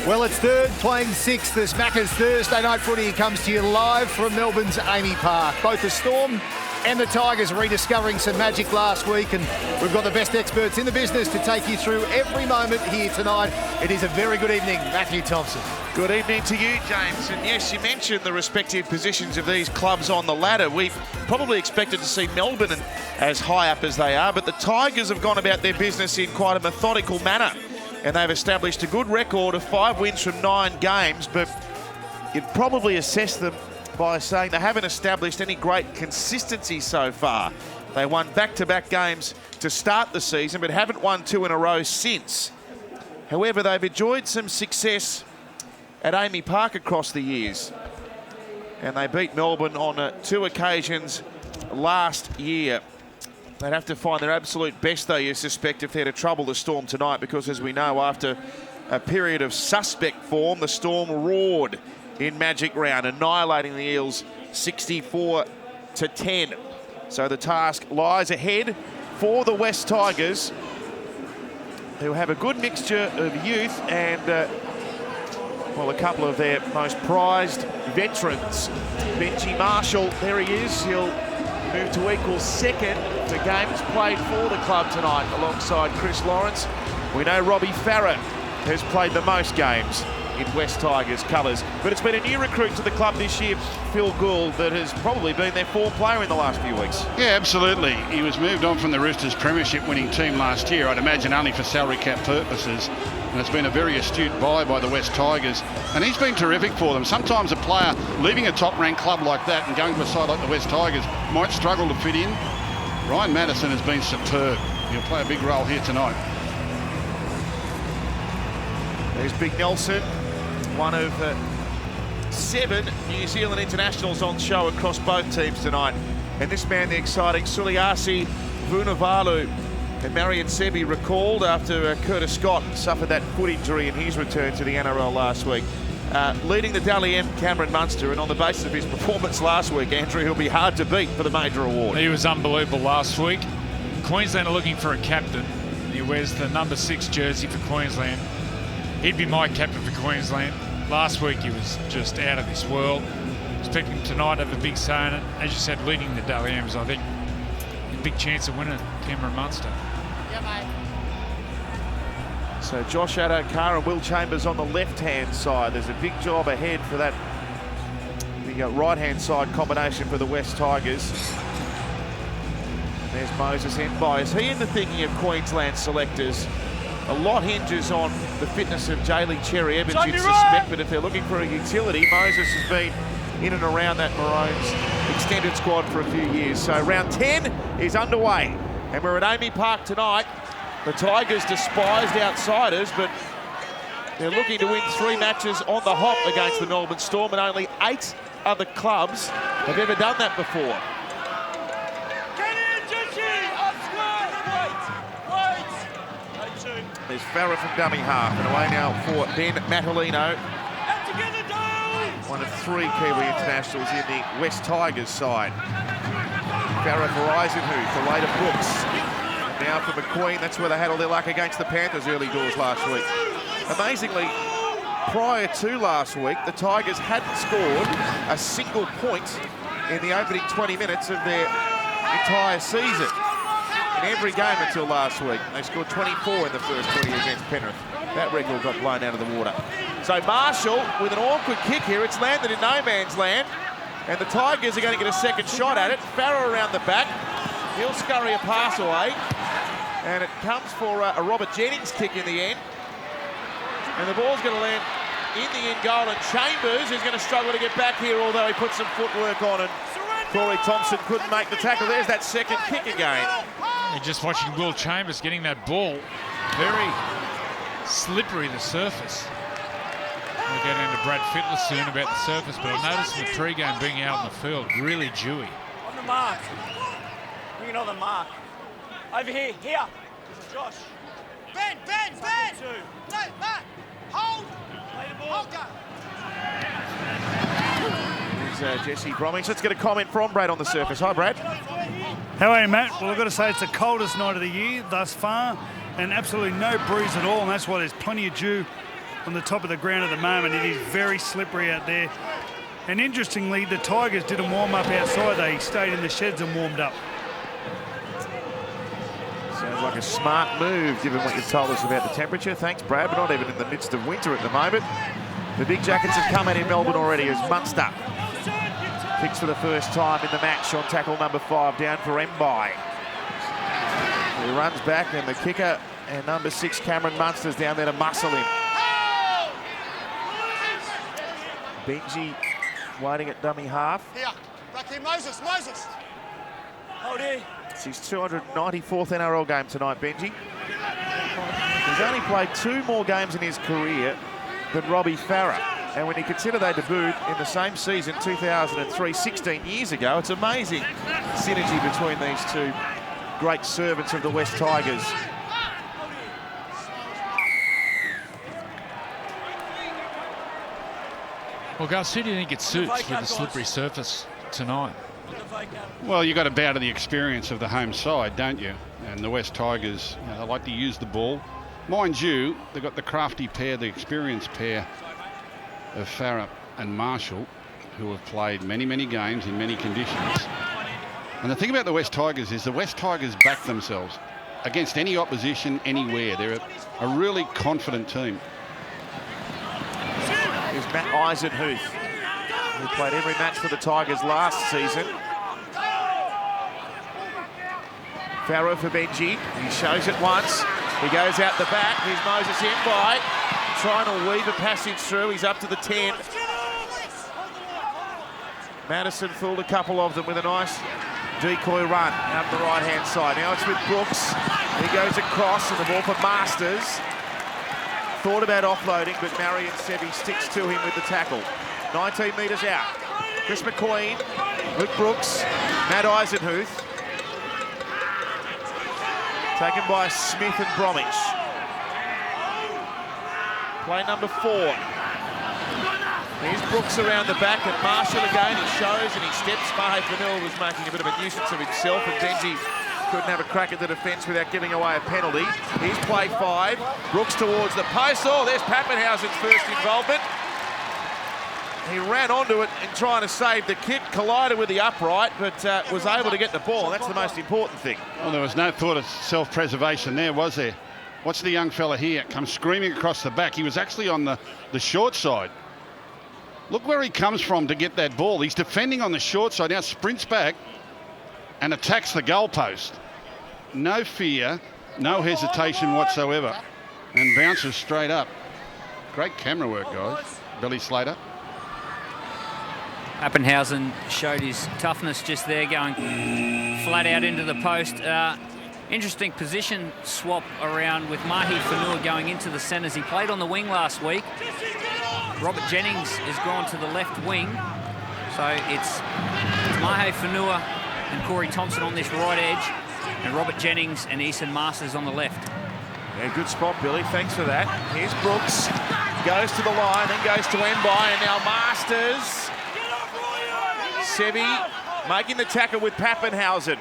Well, it's third playing sixth. This Macca's Thursday night footy comes to you live from Melbourne's Amy Park. Both the Storm and the Tigers rediscovering some magic last week, and we've got the best experts in the business to take you through every moment here tonight. It is a very good evening, Matthew Thompson. Good evening to you, James. And yes, you mentioned the respective positions of these clubs on the ladder. We probably expected to see Melbourne as high up as they are, but the Tigers have gone about their business in quite a methodical manner. And they've established a good record of 5 wins from 9 games, but you'd probably assess them by saying they haven't established any great consistency so far. They won back-to-back games to start the season, but haven't won 2 in a row since. However, they've enjoyed some success at Amy Park across the years. And they beat Melbourne on 2 occasions last year. They'd have to find their absolute best, though, you suspect, if they're to trouble the Storm tonight, because, as we know, after a period of suspect form, the Storm roared in Magic Round, annihilating the Eels 64-10. So the task lies ahead for the West Tigers, who have a good mixture of youth and, well, a couple of their most prized veterans. Benji Marshall, there he is. He'll move to equal second for games played for the club tonight alongside Chris Lawrence. We know Robbie Farah has played the most games in West Tigers colours, but it's been a new recruit to the club this year, Phil Gould, that has probably been their form player in the last few weeks. Yeah, absolutely. He was moved on from the Roosters premiership winning team last year, I'd imagine only for salary cap purposes, and it's been a very astute buy by the West Tigers, and he's been terrific for them. Sometimes a player leaving a top-ranked club like that and going to a side like the West Tigers might struggle to fit in. Ryan Madison has been superb. He'll play a big role here tonight. There's Big Nelson, one of 7 New Zealand internationals on show across both teams tonight. And this man, the exciting Suliasi Vunivalu. And Marion Sebi recalled after Curtis Scott suffered that foot injury in his return to the NRL last week. Leading the Dally M, Cameron Munster, and on the basis of his performance last week, Andrew, he'll be hard to beat for the major award. He was unbelievable last week. Queensland are looking for a captain. He wears the number 6 jersey for Queensland. He'd be my captain for Queensland. Last week he was just out of this world. Expecting him tonight to have a big say in it. As you said, leading the Dally M's, I think a big chance of winning Cameron Munster. Yeah, mate. So Josh Adokar and Will Chambers on the left-hand side. There's a big job ahead for that right-hand side combination for the West Tigers. There's Moses Enby. Is he in the thinking of Queensland selectors? A lot hinges on the fitness of Jaylee Cherry Evans, you'd suspect, but if they're looking for a utility, Moses has been in and around that Maroons extended squad for a few years. So round 10 is underway, and we're at Amy Park tonight. The Tigers despised outsiders, but they're looking to win 3 matches on the hop against the Melbourne Storm, and only 8 other clubs have ever done that before. There's Farah from dummy half, and away now for Ben Matalino. One of 3 Kiwi internationals in the West Tigers side. Farah for Eisenhuth, for later Brooks. Now for McQueen, that's where they had all their luck against the Panthers early doors last week. Amazingly, prior to last week, the Tigers hadn't scored a single point in the opening 20 minutes of their entire season. In every game until last week. They scored 24 in the first 20 against Penrith. That record got blown out of the water. So Marshall with an awkward kick here. It's landed in no man's land. And the Tigers are going to get a second shot at it. Farah around the back. He'll scurry a pass away. And it comes for a Robert Jennings kick in the end. And the ball's going to land in the end goal. And Chambers is going to struggle to get back here, although he put some footwork on, and Corey Thompson couldn't make the tackle. There's that second kick again. You're just watching Will Chambers getting that ball. Very slippery, the surface. We'll get into Brad Fittler soon about the surface, but I've noticed in the pre-game being out in the field, really dewy. On the mark. Bring it on the mark. Over here, here. This is Josh. Ben! No, Matt! Hold! Play the ball. Hold There's Jesse Bromwich. Let's get a comment from Brad on the surface. Hi, Brad. How are you, Matt? Well, I've got to say it's the coldest night of the year thus far, and absolutely no breeze at all, and that's why there's plenty of dew on the top of the ground at the moment. It is very slippery out there. And interestingly, the Tigers didn't warm up outside. They stayed in the sheds and warmed up. Sounds like a smart move, given what you've told us about the temperature. Thanks, Brad, but not even in the midst of winter at the moment. The Big Jackets have come out in Melbourne already as Munster kicks for the first time in the match on tackle number 5, down for Mbai. He runs back, and the kicker and number 6, Cameron Munster's down there to muscle him. Benji waiting at dummy half. Here, back here, Moses. Hold here. It's his 294th NRL game tonight, Benji. He's only played 2 more games in his career than Robbie Farah. And when you consider they debuted in the same season, 2003, 16 years ago, it's amazing synergy between these two great servants of the West Tigers. Well, Gus, who do you think it suits with the slippery surface tonight? Well, you've got to bow to the experience of the home side, don't you? And the West Tigers, they like to use the ball. Mind you, they've got the crafty pair, the experienced pair of Farah and Marshall, who have played many, many games in many conditions. And the thing about the West Tigers is the West Tigers back themselves against any opposition, anywhere. They're a really confident team. Here's Matt Eisenhuth, who played every match for the Tigers last season. Farah for Benji. He shows it once. He goes out the back. Here's Moses Mbai, trying to weave a passage through. He's up to the 10. Madison fooled a couple of them with a nice decoy run out the right-hand side. Now it's with Brooks. He goes across, and the ball for Marsters. Thought about offloading, but Marion Sebi sticks to him with the tackle. 19 metres out. Chris McQueen, Luke Brooks, Matt Eisenhuth. Taken by Smith and Bromwich. Play number 4. Here's Brooks around the back, and Marshall again. He shows and he steps. Mahe Fanua was making a bit of a nuisance of himself, and Benji couldn't have a crack at the defence without giving away a penalty. Here's play 5. Brooks towards the post. Oh, there's Papenhuyzen's first involvement. He ran onto it in trying to save the kick, collided with the upright, but was able to get the ball. That's the most important thing. Well, there was no thought of self-preservation there, was there? Watch the young fella here come screaming across the back. He was actually on the short side. Look where he comes from to get that ball. He's defending on the short side, now sprints back and attacks the goalpost. No fear, no hesitation whatsoever, and bounces straight up. Great camera work, guys. Billy Slater. Papenhuyzen showed his toughness just there, going flat out into the post. Interesting position swap around with Mahe Fanua going into the centres. He played on the wing last week. Robert Jennings has gone to the left wing. So it's Mahe Fanua and Corey Thompson on this right edge, and Robert Jennings and Eason Marsters on the left. Yeah, good spot, Billy. Thanks for that. Here's Brooks. Goes to the line, then goes to Mbai, and now Marsters. Sebi making the tackle with Papenhuyzen.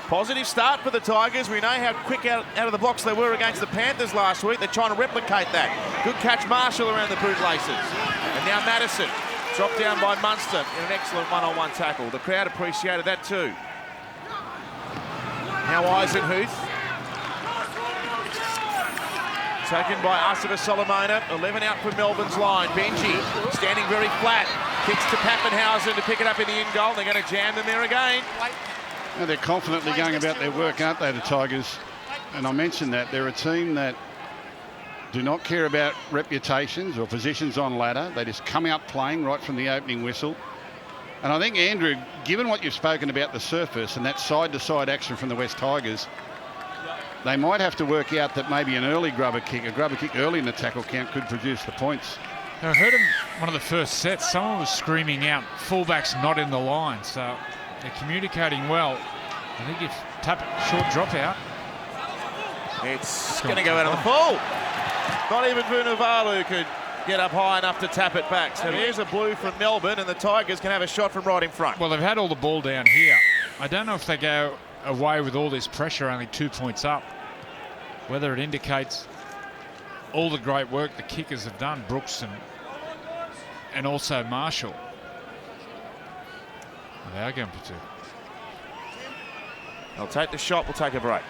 Positive start for the Tigers. We know how quick out of the blocks they were against the Panthers last week. They're trying to replicate that. Good catch, Marshall, around the bootlaces. And now Madison, dropped down by Munster in an excellent one-on-one tackle. The crowd appreciated that too. Now Eisenhuth. Taken by Asava Solomona. 11 out from Melbourne's line. Benji standing very flat. Kicks to Papenhuyzen to pick it up in the in goal. They're going to jam them there again. Now they're confidently going about their work, aren't they, the Tigers? And I mentioned that they're a team that do not care about reputations or positions on ladder. They just come out playing right from the opening whistle. And I think, Andrew, given what you've spoken about the surface and that side-to-side action from the West Tigers, they might have to work out that maybe an early grubber kick, early in the tackle count could produce the points. I heard him one of the first sets. Someone was screaming out, "Fullback's not in the line." So they're communicating well. I think if Tappet short dropout. It's going to go out of the full. Not even Vunivalu could get up high enough to tap it back. So there's a blue from Melbourne, and the Tigers can have a shot from right in front. Well, they've had all the ball down here. I don't know if they go away with all this pressure, only 2 points up. Whether it indicates all the great work the kickers have done, Brooks and also Marshall. They are going for two. They'll take the shot, we'll take a break.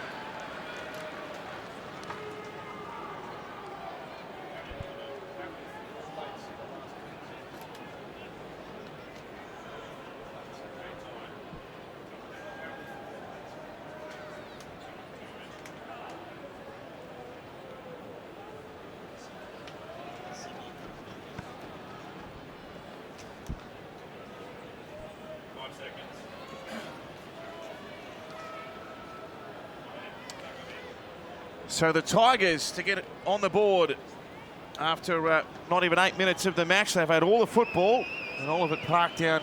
So the Tigers to get on the board after not even 8 minutes of the match. They've had all the football and all of it parked down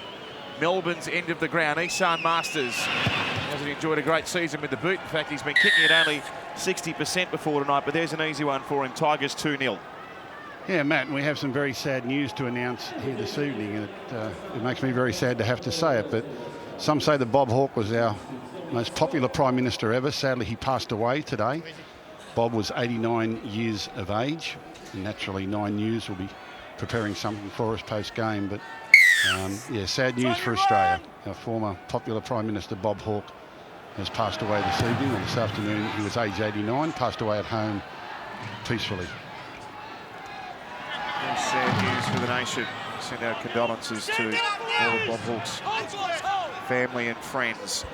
Melbourne's end of the ground. Isan Marsters hasn't enjoyed a great season with the boot. In fact, he's been kicking it only 60% before tonight, but there's an easy one for him. Tigers 2-0. Yeah, Matt, and we have some very sad news to announce here this evening, and it makes me very sad to have to say it, but some say that Bob Hawke was our most popular Prime Minister ever. Sadly, he passed away today. Bob was 89 years of age, and naturally 9 News will be preparing something for us post-game, but yeah, sad news for Australia. Our former popular Prime Minister Bob Hawke has passed away this evening, or this afternoon. He was age 89, passed away at home peacefully. Very sad news for the nation. Send our condolences to all of Bob Hawke's family and friends.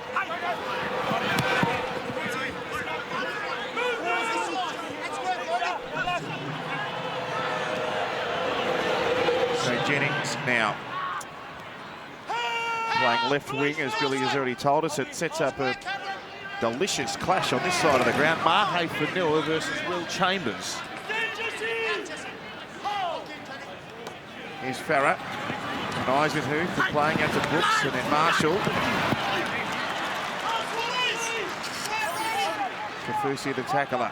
So Jennings now playing left wing, as Billy has already told us. It sets up a delicious clash on this side of the ground. Mahe Fanua versus Will Chambers. Here's Farah and Eisenhuth playing out to Brooks, and then Marshall. Kaufusi the tackler.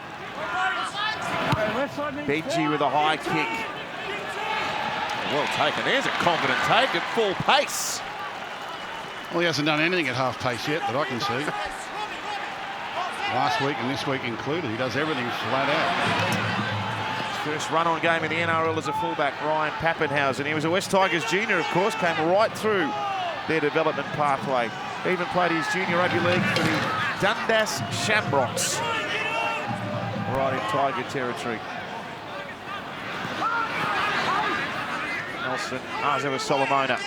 Benji with a high kick. Well taken. There's a confident take at full pace. Well, he hasn't done anything at half pace yet that I can see. Last week and this week included, he does everything flat out. His first run-on game in the NRL as a fullback, Ryan Papenhuyzen. He was a West Tigers junior, of course, came right through their development pathway. Even played his junior rugby league for the Dundas Shamrocks, right in Tiger territory. Nelson Azeva Solomona.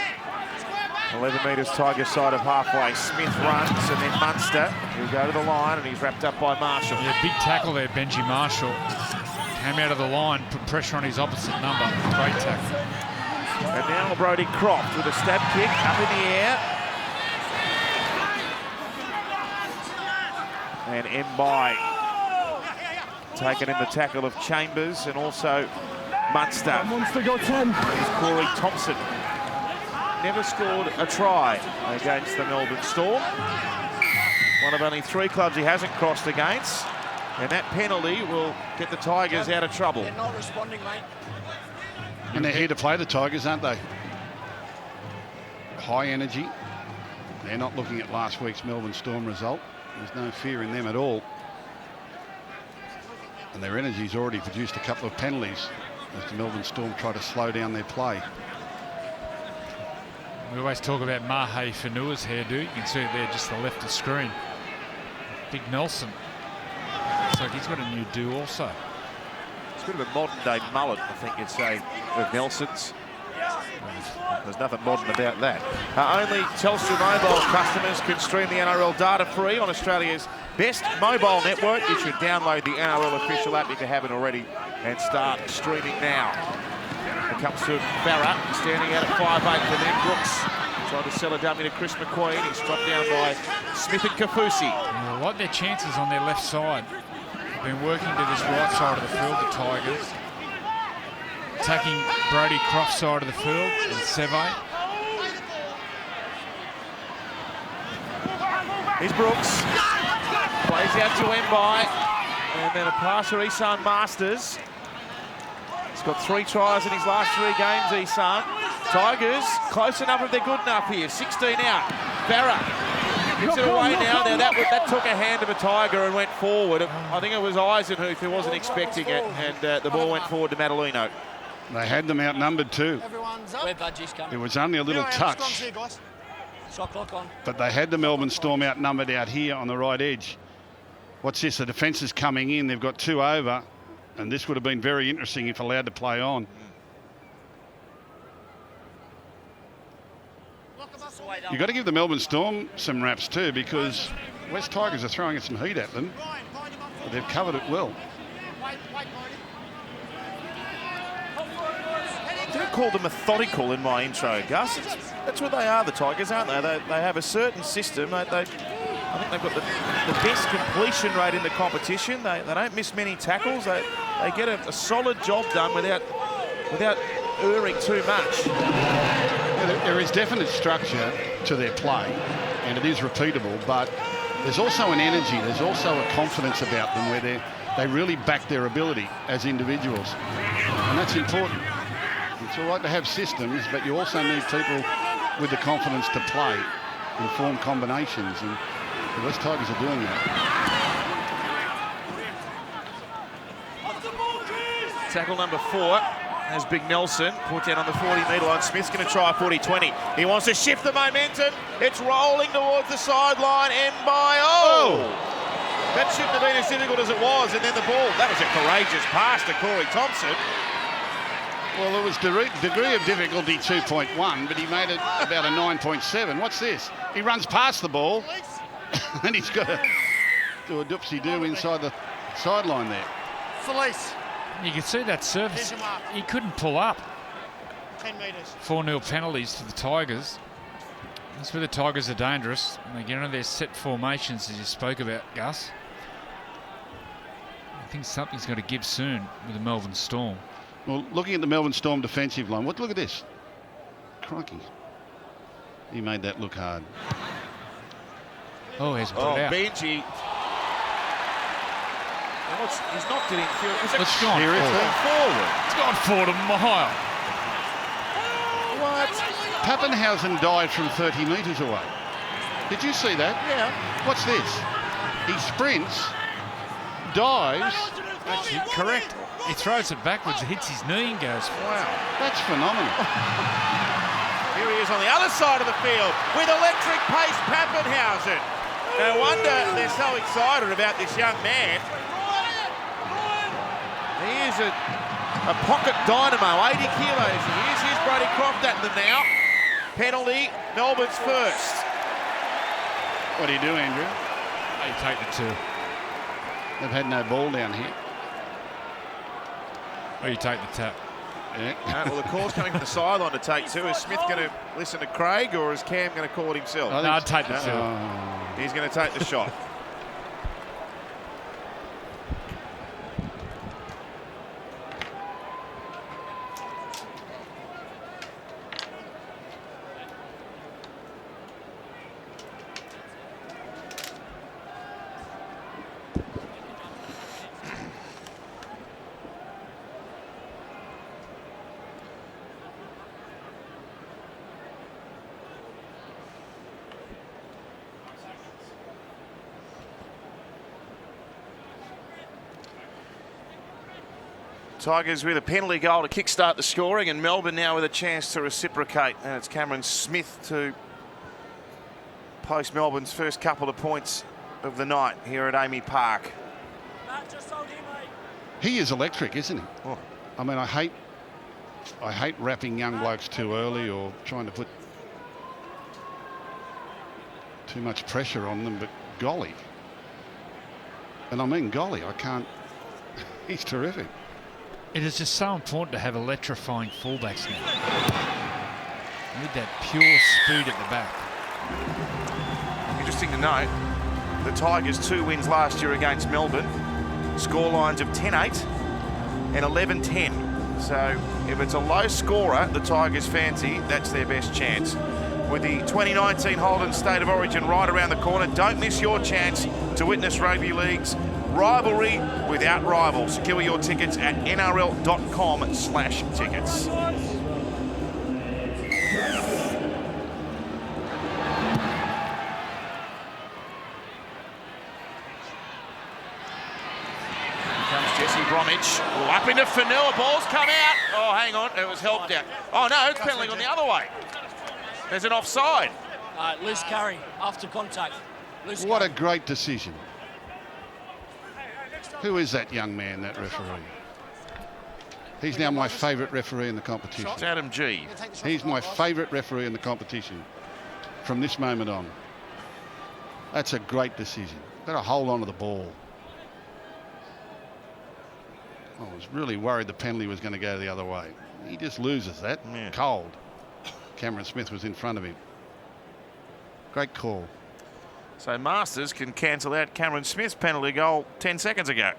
11 metres Tigers side of halfway. Smith runs, and then Munster. He'll go to the line, and he's wrapped up by Marshall. Yeah, big tackle there, Benji Marshall. Came out of the line, put pressure on his opposite number. Great tackle. And now Brodie Croft with a stab kick up in the air. And Mbai taken in the tackle of Chambers, and also Munster. Munster got 10. Here's Corey Thompson. Never scored a try against the Melbourne Storm. One of only 3 clubs he hasn't crossed against. And that penalty will get the Tigers out of trouble. They're not responding, mate. And they're here to play the Tigers, aren't they? High energy. They're not looking at last week's Melbourne Storm result. There's no fear in them at all. And their energy's already produced a couple of penalties as the Melbourne Storm try to slow down their play. We always talk about Mahe Fanua's hairdo. You can see it there, just the left of screen. Big Nelson. Looks like he's got a new do also. It's a bit of a modern-day mullet, I think you'd say, with Nelson's. There's nothing modern about that. Only Telstra mobile customers can stream the NRL data free on Australia's best mobile network. You should download the NRL official app if you haven't already and start streaming now. It comes to Farah, standing out at 5'8", and then Brooks trying to sell a dummy to Chris McQueen. He's struck down by Smith and Kaufusi. Yeah, they like their chances on their left side. They've been working to this right side of the field, the Tigers. Attacking Brodie Croft's side of the field and Seve. Here's Brooks. Plays out to Mbai. And then a pass for Isan Marsters. He's got 3 tries in his last 3 games, Isan. Tigers, close enough if they're good enough here. 16 out. Farah Gives it away now. Now that took a hand of a Tiger and went forward. I think it was Eisenhuth who wasn't expecting it, and the ball went forward to Madalino. They had them outnumbered too. Where Budgie's coming. It was only a little touch. Shot clock on. But they had the Melbourne Storm outnumbered out here on the right edge. What's this? The defence is coming in. They've got 2 over, and this would have been very interesting if allowed to play on. You've got to give the Melbourne Storm some raps too, because West Tigers are throwing some heat at them, but they've covered it well. I didn't call them methodical in my intro, Gus. That's what they are, the Tigers, aren't they? They have a certain system. I think they've got the best completion rate in the competition. They don't miss many tackles. They get a solid job done without erring too much. There is definite structure to their play, and it is repeatable, but there's also an energy, there's also a confidence about them where they really back their ability as individuals, and that's important. It's all right to have systems, but you also need people with the confidence to play and form combinations, and the West Tigers are doing that. Tackle number 4 as Big Nelson put down on the 40-metre line. Smith's going to try a 40-20. He wants to shift the momentum. It's rolling towards the sideline, and that shouldn't have been as difficult as it was. And then the ball, that was a courageous pass to Corey Thompson. Well, it was degree of difficulty 2.1, but he made it about a 9.7. What's this? He runs past the ball, and he's got to do a doopsie-doo inside the sideline there. Felice. You can see that surface. He couldn't pull up. 10 metres. 4-0 penalties to the Tigers. That's where the Tigers are dangerous. And they get into their set formations, as you spoke about, Gus. I think something's got to give soon with the Melbourne Storm. Well, looking at the Melbourne Storm defensive line, look at this. Crikey. He made that look hard. Oh, he's put it out. Benji. He's not getting through. It's gone forward. It's gone forward a mile. What? Papenhuyzen died from 30 metres away. Did you see that? Yeah. What's this? He sprints, dives. Actually, correct. He throws it backwards, hits his knee and goes, Wow. That's phenomenal. Here he is on the other side of the field with electric pace Papenhuyzen. No wonder they're so excited about this young man. He is a pocket dynamo, 80 kilos. Here's Brody Croft at them now. Penalty, Melbourne's first. What do you do, Andrew? they take the 2. They've had no ball down here. Or you take the tap. Yeah. Well, the call's coming from the sideline to take 2. Is Smith going to listen to Craig, or is Cam going to call it himself? No, I'd take the 2. He's going to take the shot. Tigers with a penalty goal to kickstart the scoring, and Melbourne now with a chance to reciprocate. And it's Cameron Smith to post Melbourne's first couple of points of the night here at Amy Park. He is electric, isn't he? Oh. I mean, I hate wrapping young blokes too early or trying to put too much pressure on them, but golly. And I mean golly, I can't. He's terrific. It is just so important to have electrifying fullbacks now. You need that pure speed at the back. Interesting to note, the Tigers' 2 wins last year against Melbourne. Scorelines of 10-8 and 11-10. So if it's a low scorer the Tigers fancy, that's their best chance. With the 2019 Holden State of Origin right around the corner, don't miss your chance to witness Rugby League's rivalry without rivals. Secure your tickets at nrl.com/tickets. Bromwich. Up into Fanua. Ball's come out. Oh, hang on. It was helped out. Oh, no, it's penalty on the other way. There's an offside. Loose carry after contact. What a great decision. Who is that young man, that referee? He's now my favourite referee in the competition. It's Adam G. He's my favourite referee in the competition from this moment on. That's a great decision. Got to hold on to the ball. I was really worried the penalty was going to go the other way. He just loses that. Yeah. Cold. Cameron Smith was in front of him. Great call. So Marsters can cancel out Cameron Smith's penalty goal 10 seconds ago.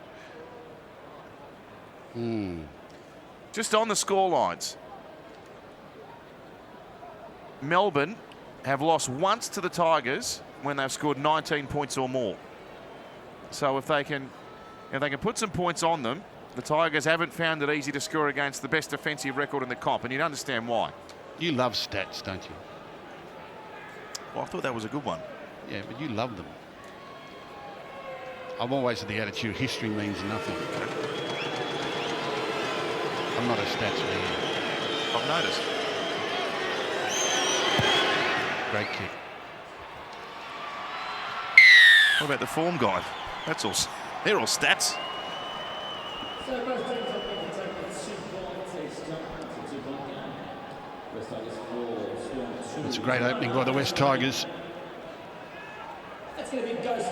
Just on the score lines. Melbourne have lost once to the Tigers when they've scored 19 points or more. So if they can put some points on them, the Tigers haven't found it easy to score against the best defensive record in the comp, and you'd understand why. You love stats, don't you? Well, I thought that was a good one. Yeah, but you love them. I'm always of the attitude history means nothing. I'm not a stats man. I've noticed. Great kick. What about the form guide? That's all. They're all stats. It's a great opening by the West Tigers.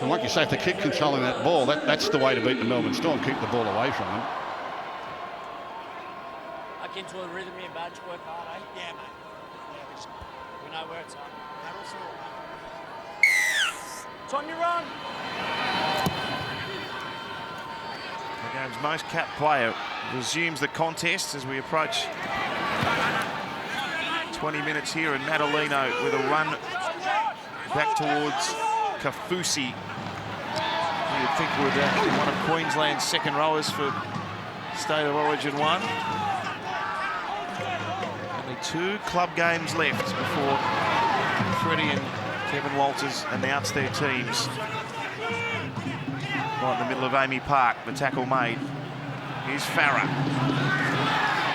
And like you say, if they keep controlling that ball, that's the way to beat the Melbourne Storm. Keep the ball away from them. Back into a rhythm here, badge. Work hard, eh? Yeah, mate. Yeah, we know where it's at. It's on your run. The game's most capped player resumes the contest as we approach 20 minutes here, and Madalino with a run back towards Kaufusi. You'd think would be one of Queensland's second rowers for State of Origin 1. Only 2 club games left before Freddie and Kevin Walters announce their teams. Right in the middle of Amy Park, the tackle made. Here's Farah.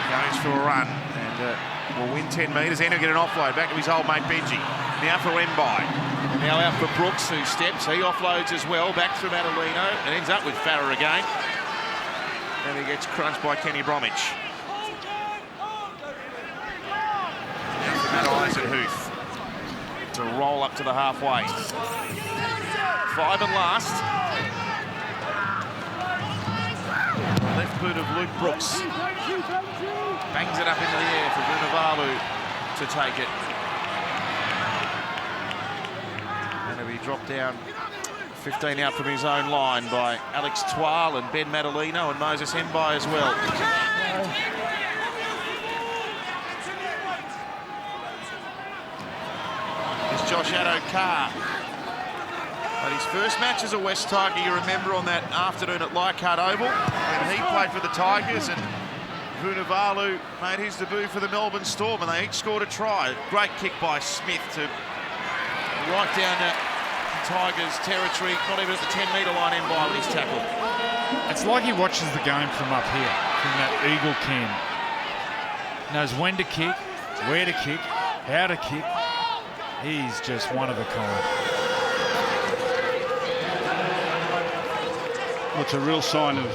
Goes for a run and will win 10 metres. Then he'll get an offload back to his old mate Benji. Now for Mbai. And now out for Brooks, who steps. He offloads as well, back through Madalino, and ends up with Farah again. And he gets crunched by Kenny Bromwich. Now for Papenhuyzen to roll up to the halfway. 5 and last. Left boot of Luke Brooks. Bangs it up into the air for Vunivalu to take it. And he'll be dropped down 15 out from his own line by Alex Twal and Ben Madalino and Moses Mbai as well. It's Josh Addo-Carr. But his first match as a West Tiger, you remember, on that afternoon at Leichhardt Oval, and he played for the Tigers, and Vunivalu made his debut for the Melbourne Storm, and they each scored a try. Great kick by Smith to right down the Tigers' territory, not even at the 10-metre line, Mbai with his tackle. It's like he watches the game from up here, from that eagle cam. Knows when to kick, where to kick, how to kick. He's just one of a kind. Well, it's a real sign of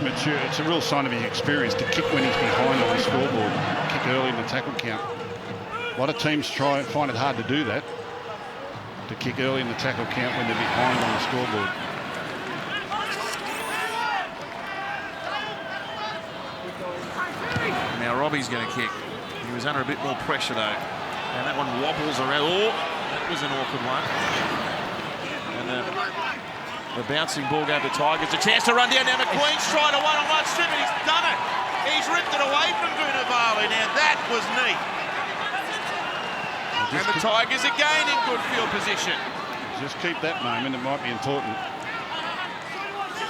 mature. It's a real sign of his experience to kick when he's behind on the scoreboard, kick early in the tackle count. A lot of teams try and find it hard to do that, to kick early in the tackle count when they're behind on the scoreboard. Now Robbie's going to kick. He was under a bit more pressure though, and that one wobbles around. Oh, that was an awkward one. And the bouncing ball gave the Tigers a chance to run down. Now McQueen's trying to one-on-one strip, and he's done it. He's ripped it away from Vunivalu. Now that was neat. And the Tigers again in good field position. Just keep that moment, it might be important.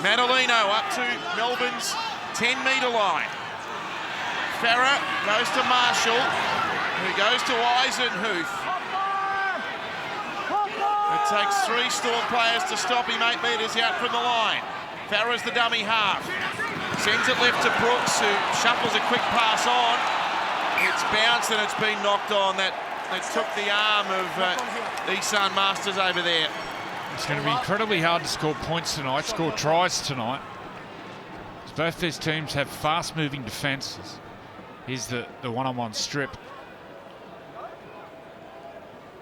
Madalino up to Melbourne's 10-metre line. Farah goes to Marshall, who goes to Eisenhuth. It takes 3 Storm players to stop him 8 metres out from the line. Farah's the dummy half. Sends it left to Brooks, who shuffles a quick pass on. It's bounced and it's been knocked on. That took the arm of Isan Marsters over there. It's going to be incredibly hard to score points tonight, score tries tonight. Both these teams have fast-moving defences. Here's the one-on-one strip.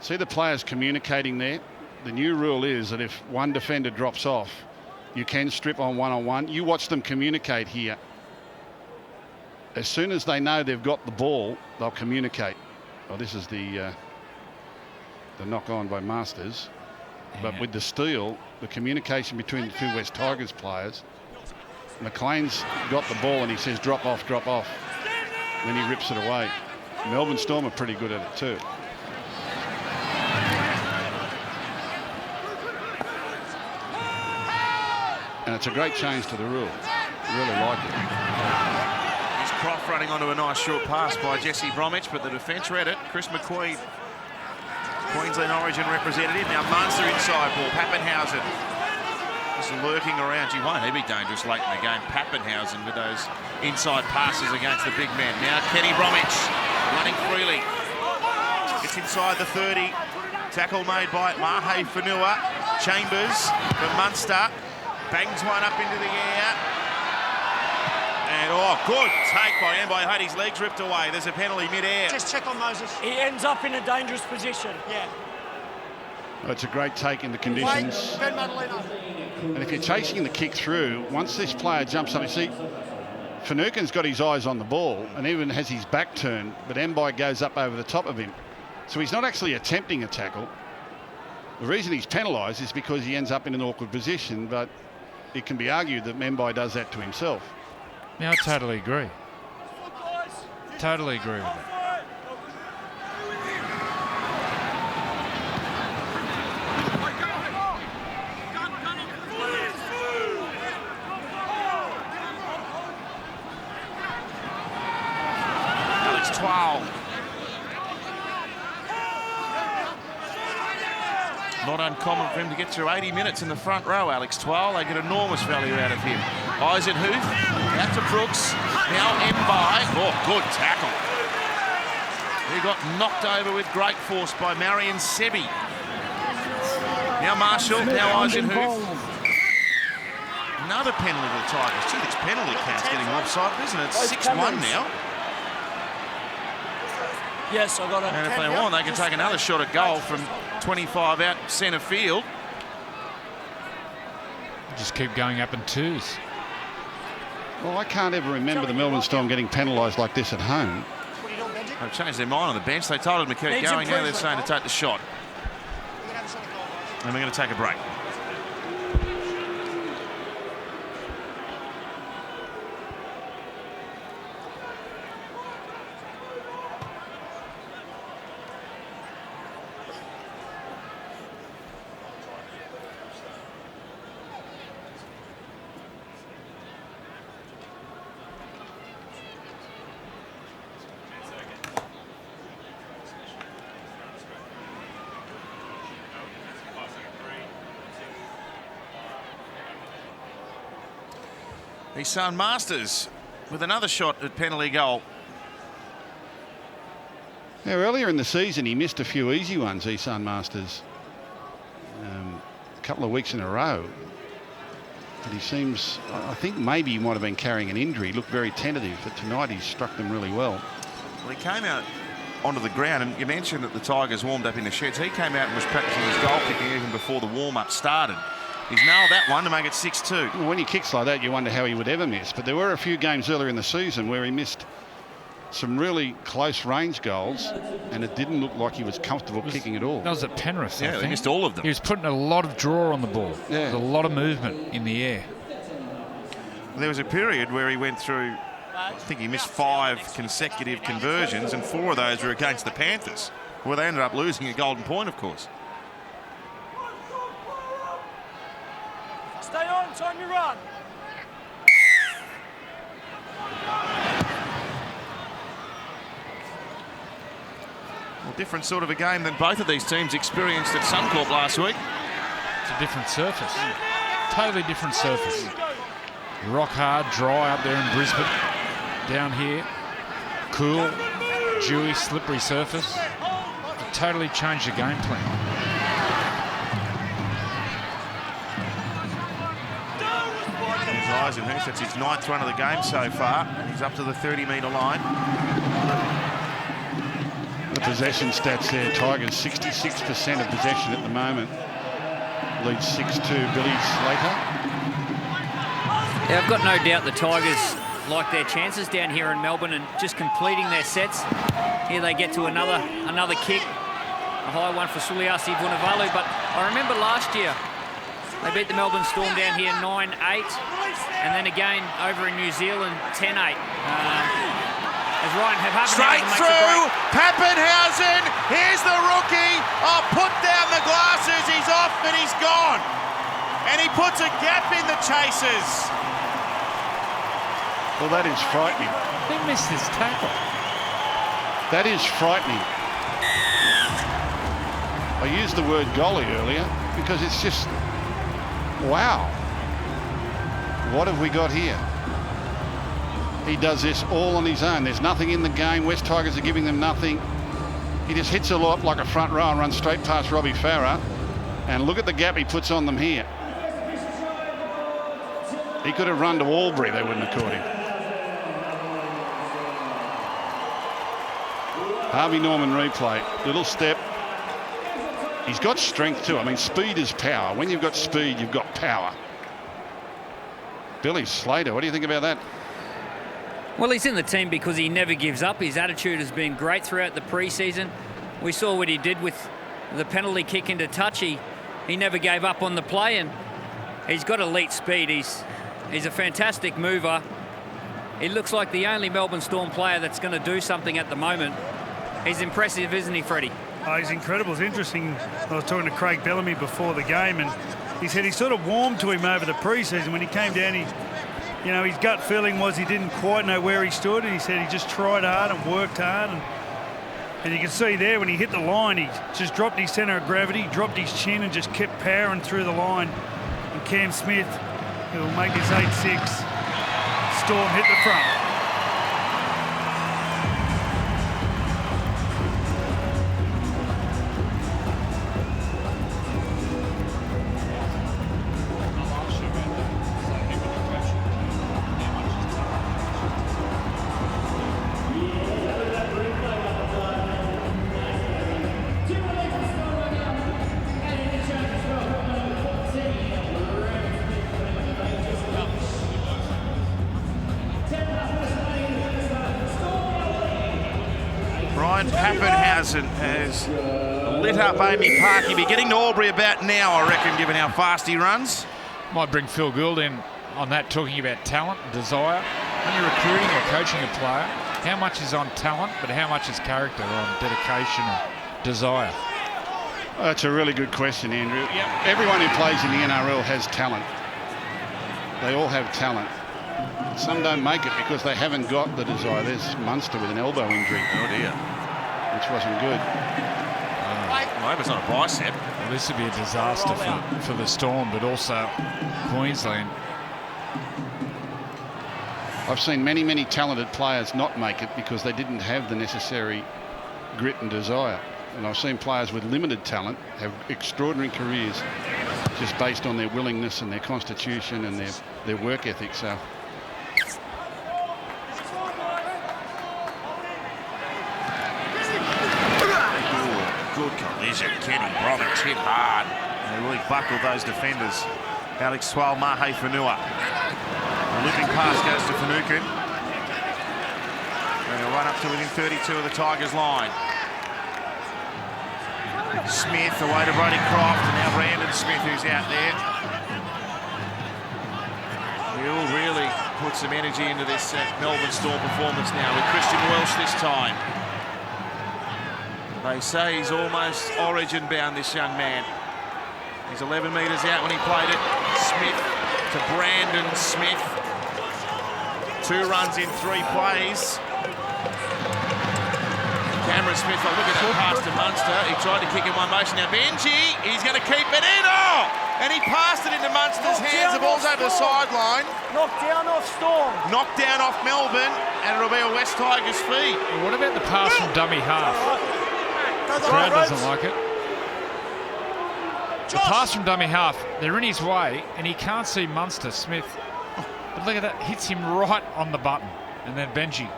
See the players communicating there? The new rule is that if one defender drops off, you can strip on one-on-one. You watch them communicate here. As soon as they know they've got the ball, they'll communicate. Oh, this is the knock on by Marsters. But with the steal, the communication between the two West Tigers players, McLean's got the ball and he says drop off, drop off. Then he rips it away. Melbourne Storm are pretty good at it too. And it's a great change to the rule. Really like it. Here's Croft running onto a nice short pass by Jesse Bromwich, but the defence read it. Chris McQueen, Queensland Origin representative. Now Munster inside ball. Papenhuyzen just lurking around. Gee, won't he be dangerous late in the game? Papenhuyzen with those inside passes against the big man. Now Kenny Bromwich running freely. It's inside the 30. Tackle made by Mahe Fanua. Chambers for Munster. Bangs one up into the air. And, oh, good take by Embai. His legs ripped away. There's a penalty mid-air. Just check on Moses. He ends up in a dangerous position. Yeah. Well, it's a great take in the conditions. And if you're chasing the kick through, once this player jumps up, you see, Finucane's got his eyes on the ball and even has his back turned, but Embai goes up over the top of him. So he's not actually attempting a tackle. The reason he's penalised is because he ends up in an awkward position, but it can be argued that Embai does that to himself. Now I totally agree. Totally agree with that. Alex Twal. Not uncommon for him to get through 80 minutes in the front row, Alex Twal. They get enormous value out of him. Eisenhuth, out to Brooks. Now Embai. Oh, good tackle. He got knocked over with great force by Marion Sebi. Now Marshall, now Eisenhuth. Another penalty to the Tigers. Gee, this penalty count's getting lopsided, isn't it? It's 6-1 now. Yes, I got it. And if they want, they can take another shot at goal from 25 out centre field. Just keep going up in twos. Well, I can't ever remember the Melbourne Storm getting penalised like this at home. They've changed their mind on the bench. They told him to keep going. Now they're saying to take the shot. And we're going to take a break. His son Marsters with another shot at penalty goal. Yeah, earlier in the season he missed a few easy ones, Isan Marsters, a couple of weeks in a row. But he seems, I think maybe he might have been carrying an injury. He looked very tentative, but tonight he's struck them really well. Well, he came out onto the ground, and you mentioned that the Tigers warmed up in the sheds. He came out and was practicing his goal kicking even before the warm-up started. He's nailed that one to make it 6-2. Well, when he kicks like that, you wonder how he would ever miss. But there were a few games earlier in the season where he missed some really close range goals, and it didn't look like he was comfortable kicking at all. That was at Penrith, I think. He missed all of them. He was putting a lot of draw on the ball. Yeah. A lot of movement in the air. There was a period where he went through, I think he missed 5 consecutive conversions, and 4 of those were against the Panthers, where they ended up losing a golden point, of course. Stay on, time to run. Well, different sort of a game than both of these teams experienced at Suncorp last week. It's a different surface. Totally different surface. Rock hard, dry up there in Brisbane. Down here, cool, dewy, slippery surface. It totally changed the game plan. There's Eisenhuth. That's his 9th run of the game so far. He's up to the 30-metre line. The possession stats there, Tigers 66% of possession at the moment. Leads 6-2 Billy Slater. Yeah, I've got no doubt the Tigers like their chances down here in Melbourne and just completing their sets. Here they get to another kick. A high one for Suliasi Vunivalu, but I remember last year they beat the Melbourne Storm down here 9-8, and then again over in New Zealand 10-8. As Ryan Straight through, Papenhuyzen, here's the rookie. Oh, put down the glasses, he's off and he's gone. And he puts a gap in the chasers. Well, that is frightening. He missed his tackle. That is frightening. I used the word golly earlier because it's just, wow. What have we got here? He does this all on his own. There's nothing in the game. West Tigers are giving them nothing. He just hits a lot like a front row and runs straight past Robbie Farah. And look at the gap he puts on them here. He could have run to Albury. They wouldn't have caught him. Harvey Norman replay. Little step. He's got strength too. I mean, speed is power. When you've got speed, you've got power. Billy Slater, what do you think about that? Well, he's in the team because he never gives up. His attitude has been great throughout the pre-season. We saw what he did with the penalty kick into touch. He never gave up on the play, and he's got elite speed. He's a fantastic mover. He looks like the only Melbourne Storm player that's going to do something at the moment. He's impressive, isn't he, Freddie? Oh, he's incredible. It's interesting. I was talking to Craig Bellamy before the game, and he said he sort of warmed to him over the pre-season. When he came down, his gut feeling was he didn't quite know where he stood, and he said he just tried hard and worked hard. And you can see there when he hit the line, he just dropped his centre of gravity, dropped his chin, and just kept powering through the line. And Cam Smith, who will make this 8-6, Storm hit the front. Papenhuyzen has lit up Amy Park. He'll be getting to Albury about now, I reckon, given how fast he runs. Might bring Phil Gould in on that, talking about talent and desire. When you're recruiting or coaching a player, how much is on talent, but how much is character, on dedication and desire? That's a really good question, Andrew. Yeah, everyone who plays in the NRL has talent. They all have talent. Some don't make it because they haven't got the desire. There's Munster with an elbow injury. Oh dear. Which wasn't good. I hope it's not a bicep. Well, this would be a disaster for the Storm, but also Queensland. I've seen many, many talented players not make it because they didn't have the necessary grit and desire. And I've seen players with limited talent have extraordinary careers just based on their willingness and their constitution and their work ethic. So. Good collision. Kenny Roberts hit hard. They really buckled those defenders. Alex Twal, Mahe Whenua. The looping pass goes to Finucane. They'll run up to within 32 of the Tigers' line. Smith away to Brody Croft, and now Brandon Smith, who's out there. He'll really put some energy into this Melbourne Storm performance now with Christian Welsh this time. They say he's almost origin bound, this young man. He's 11 metres out when he played it. Smith to Brandon Smith. 2 runs in 3 plays. Cameron Smith, look at that pass to Munster. He tried to kick in one motion. Now Benji, he's going to keep it in. Oh! And he passed it into Munster's hands. The ball's over the sideline. Knocked down off Storm. Knocked down off Melbourne, and it'll be a West Tigers feed. What about the pass from dummy half? Brad doesn't like it. The pass from dummy half, they're in his way, and he can't see Munster. Smith, but look at that, hits him right on the button. And then Benji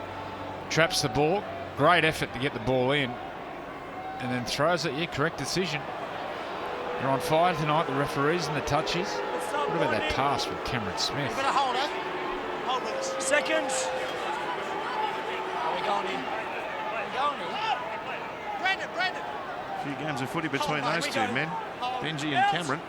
traps the ball. Great effort to get the ball in, and then throws it. Yeah, correct decision. They're on fire tonight, the referees and the touches. What about that pass from Cameron Smith? Better hold it. Hold with us. Seconds. Are we going in? Brandon. A few games of footy between those two men, Benji and Cameron.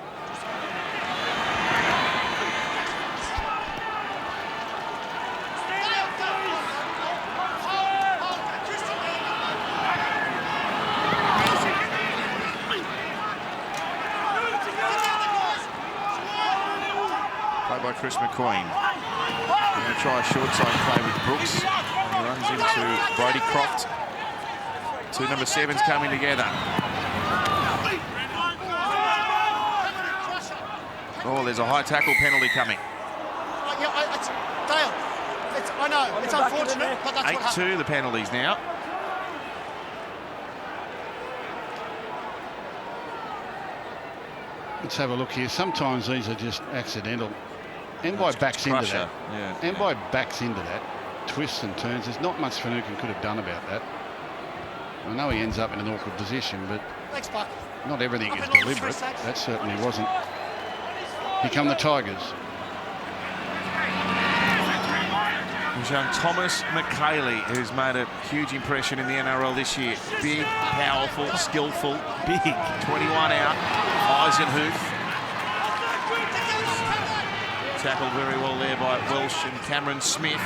By Chris McQueen. Going to try a short side play with Brooks. And he runs into Brody Croft. Two number 7s coming together. Oh, there's a high tackle penalty coming. Dale, I know, it's unfortunate, but that's what happened. 8-2 the penalties now. Let's have a look here. Sometimes these are just accidental. Enby backs into that. Yeah. Enby backs into that. Twists and turns. There's not much Finucane could have done about that. I know he ends up in an awkward position, but not everything is deliberate. That certainly wasn't. Here come the Tigers. There's young Thomas McKaylee, who's made a huge impression in the NRL this year. Big, powerful, skillful, big. 21 out. Eisenhuth. Tackled very well there by Welsh and Cameron Smith.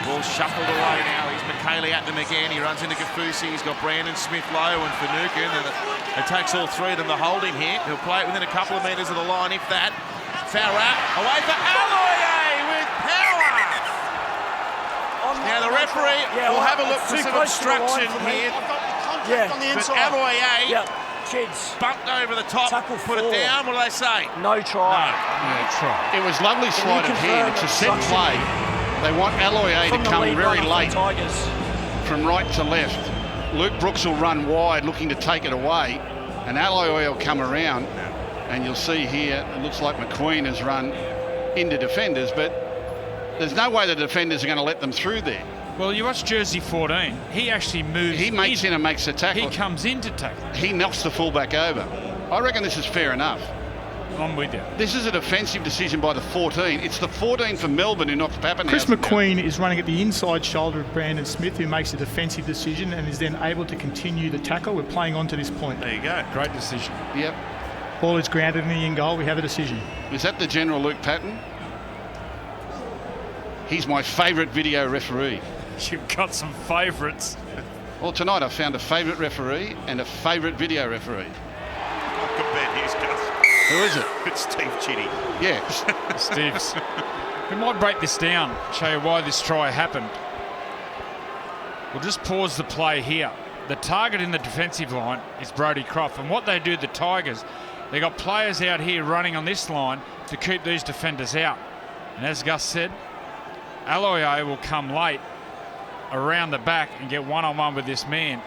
Ball shuffled away now. Here's McKaylee at them again. He runs into Kaufusi. He's got Brandon Smith low and Finucane. And it takes all three of them to hold him here. He'll play it within a couple of metres of the line, if that. Farah away for Aloye with power. Now the referee will have a look for some obstruction here. On the inside. But Aloye bumped over the top, put it down. What do they say? No try. Yeah, try. It was lovely sleight of hand. It's a set play. They want Aloye to come very late from right to left. Luke Brooks will run wide looking to take it away, and Aloye will come around, and you'll see here it looks like McQueen has run into defenders, but there's no way the defenders are going to let them through there. Well, you watch jersey 14, he actually moves. He makes in and makes the tackle. He comes in to tackle. He knocks the fullback over. I reckon this is fair enough. I'm with you. This is a defensive decision by the 14. It's the 14 for Melbourne who knocks Papenhuyzen. Chris McQueen is running at the inside shoulder of Brandon Smith, who makes a defensive decision and is then able to continue the tackle. We're playing on to this point. There you go. Great decision. Yep. Ball is grounded in the in goal. We have a decision. Is that the general Luke Patton? He's my favourite video referee. You've got some favourites. Well, tonight I found a favourite referee and a favourite video referee. Good bad news, Gus. Who is it? It's Steve Chitty. Yeah. Steve's. We might break this down, show you why this try happened. We'll just pause the play here. The target in the defensive line is Brody Croft, and what they do, the Tigers, they got players out here running on this line to keep these defenders out. And as Gus said, Aloye will come late around the back and get one-on-one with this man.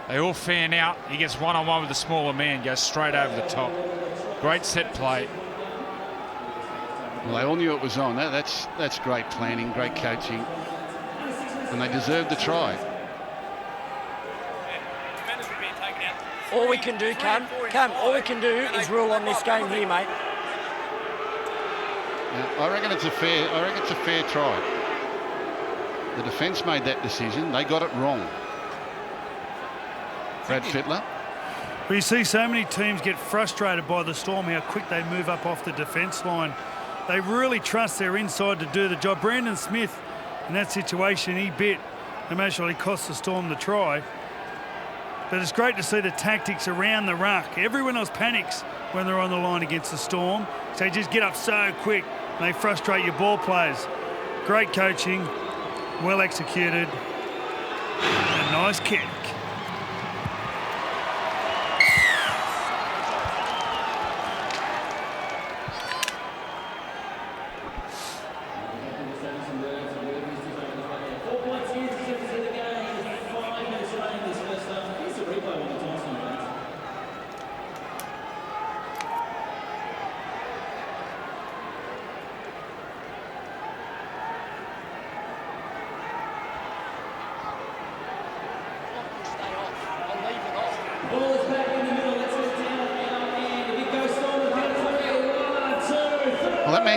They all fan out. He gets one-on-one with the smaller man, goes straight over the top. Great set play. Well, they all knew it was on. That's great planning, great coaching, and they deserved the try. All we can do, Cam, all we can do is rule on this game here, mate. Now, I reckon it's a fair try. The defence made that decision. They got it wrong. Brad Fittler. Well, you see so many teams get frustrated by the Storm, how quick they move up off the defence line. They really trust their inside to do the job. Brandon Smith, in that situation, he bit. Emotionally cost the Storm the try. But it's great to see the tactics around the ruck. Everyone else panics when they're on the line against the Storm. So they just get up so quick and they frustrate your ball players. Great coaching. Well executed. And a nice kick.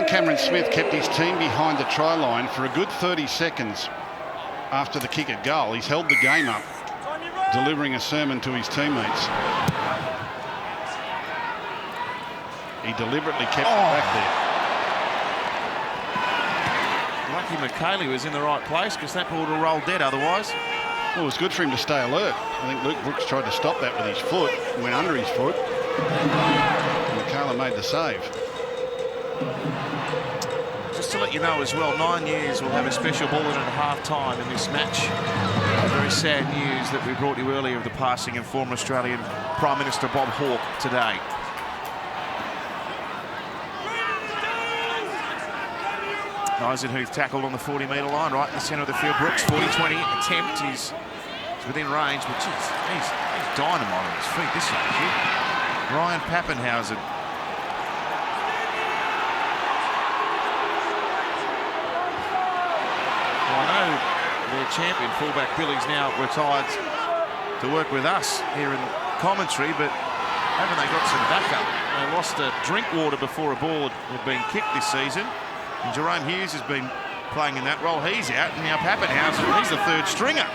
Captain Cameron Smith kept his team behind the try line for a good 30 seconds after the kick at goal. He's held the game up, delivering a sermon to his teammates. He deliberately kept it back there. Lucky McKaylee was in the right place, because that ball would have rolled dead otherwise. Well, it was good for him to stay alert. I think Luke Brooks tried to stop that with his foot, went under his foot. And McKaylee made the save. Just to let you know as well, 9 years will have a special bulletin at half-time in this match. Very sad news that we brought you earlier of the passing of former Australian Prime Minister Bob Hawke today. Eisenhuth tackled on the 40-metre line, right in the centre of the field. Brooks, 40-20 attempt. He's within range, but geez, he's dynamite on his feet, this young kid. Ryan Papenhuyzen. Well, I know their champion fullback Billy's now retired to work with us here in commentary, but haven't they got some backup? They lost drink water before a ball had been kicked this season. And Jerome Hughes has been playing in that role. He's out, and now Papenhuyzen, he's the third stringer.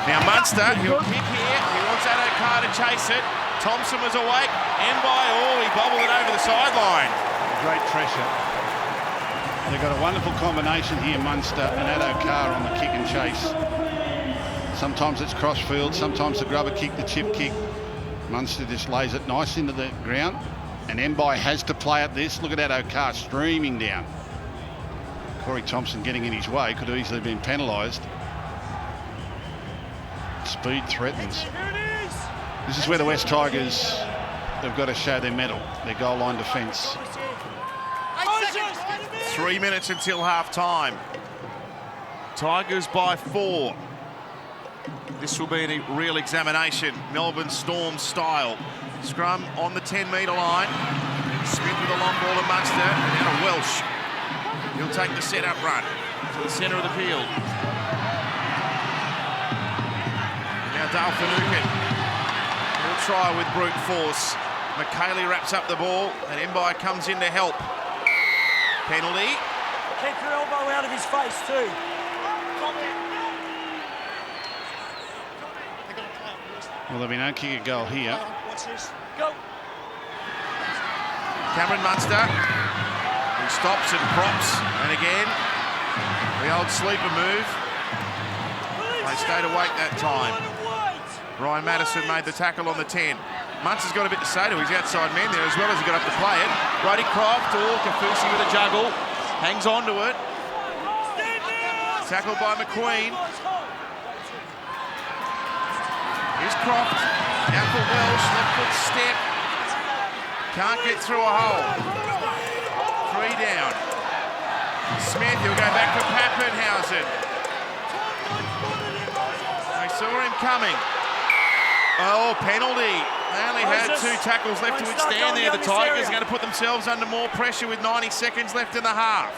Now Munster, he'll kick here. He wants Addo-Carr to chase it. Thompson was awake. He bobbled it over the sideline. Great pressure. They've got a wonderful combination here, Munster and Addo-Carr on the kick and chase. Sometimes it's crossfield, sometimes the grubber kick, the chip kick. Munster just lays it nice into the ground, and Mbai has to play at this. Look at Addo-Carr streaming down. Corey Thompson getting in his way, could have easily been penalised. Speed threatens. This is where the West Tigers have got to show their mettle, their goal line defence. 3 minutes until half-time. Tigers by 4. This will be a real examination, Melbourne Storm style. Scrum on the 10-metre line. Smith with a long ball to Munster, and now to Welsh. He'll take the set-up run to the centre of the field. Now Dale Finucane. He'll try with brute force. McKaylee wraps up the ball, and Mbai comes in to help. Penalty. Keep your elbow out of his face too. Well, there'll be no kick at goal here. Watch this. Go. Cameron Munster. He stops and props, and again, the old sleeper move. They stayed awake that time. Ryan Madison made the tackle on the 10. Munster's got a bit to say to his outside men there as well as he got up to play it. Brody Croft, Kaufusi with a juggle. Hangs on to it. Tackled by McQueen. Here's Croft. Out for Welsh. Left foot step. Can't get through a hole. 3 down. Smith, he'll go back to Papenhuyzen. They saw him coming. Oh, penalty. They only had 2 tackles left to withstand there. The Tigers are going to put themselves under more pressure with 90 seconds left in the half.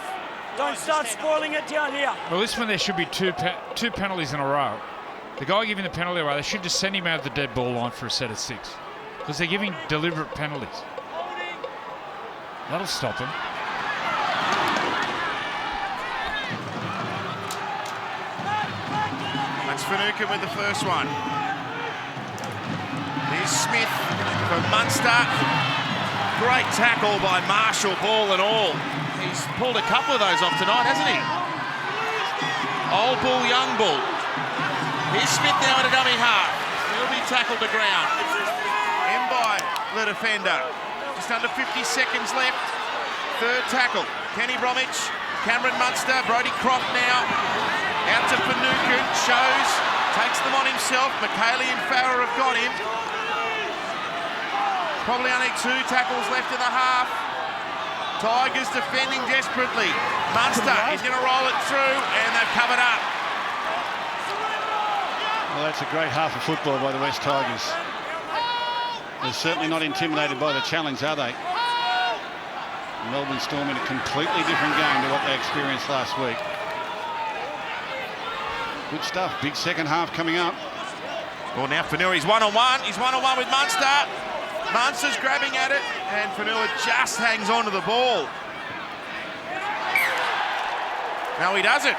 Don't start spoiling it down here. Well, this one there should be two penalties in a row. The guy giving the penalty away, they should just send him out of the dead ball line for a set of 6. Because they're giving deliberate penalties. That'll stop him. That's Finucane with the first one. Here's Smith for Munster. Great tackle by Marshall, ball and all. He's pulled a couple of those off tonight, hasn't he? Old bull, young bull. Here's Smith now in a dummy half. He'll be tackled to ground. Mbai, the defender. Just under 50 seconds left. Third tackle. Kenny Bromwich, Cameron Munster, Brody Croft now. Out to Finucane, shows, takes them on himself. McKaylee and Farrer have got him. Probably only 2 tackles left in the half. Tigers defending desperately. Munster is going to roll it through, and they've covered up. Well, that's a great half of football by the West Tigers. They're certainly not intimidated by the challenge, are they? Melbourne Storm in a completely different game to what they experienced last week. Good stuff. Big second half coming up. Well, now Fanua, he's one-on-one. He's one-on-one with Munster. Munster's grabbing at it, and Fanua just hangs on to the ball. No, he doesn't.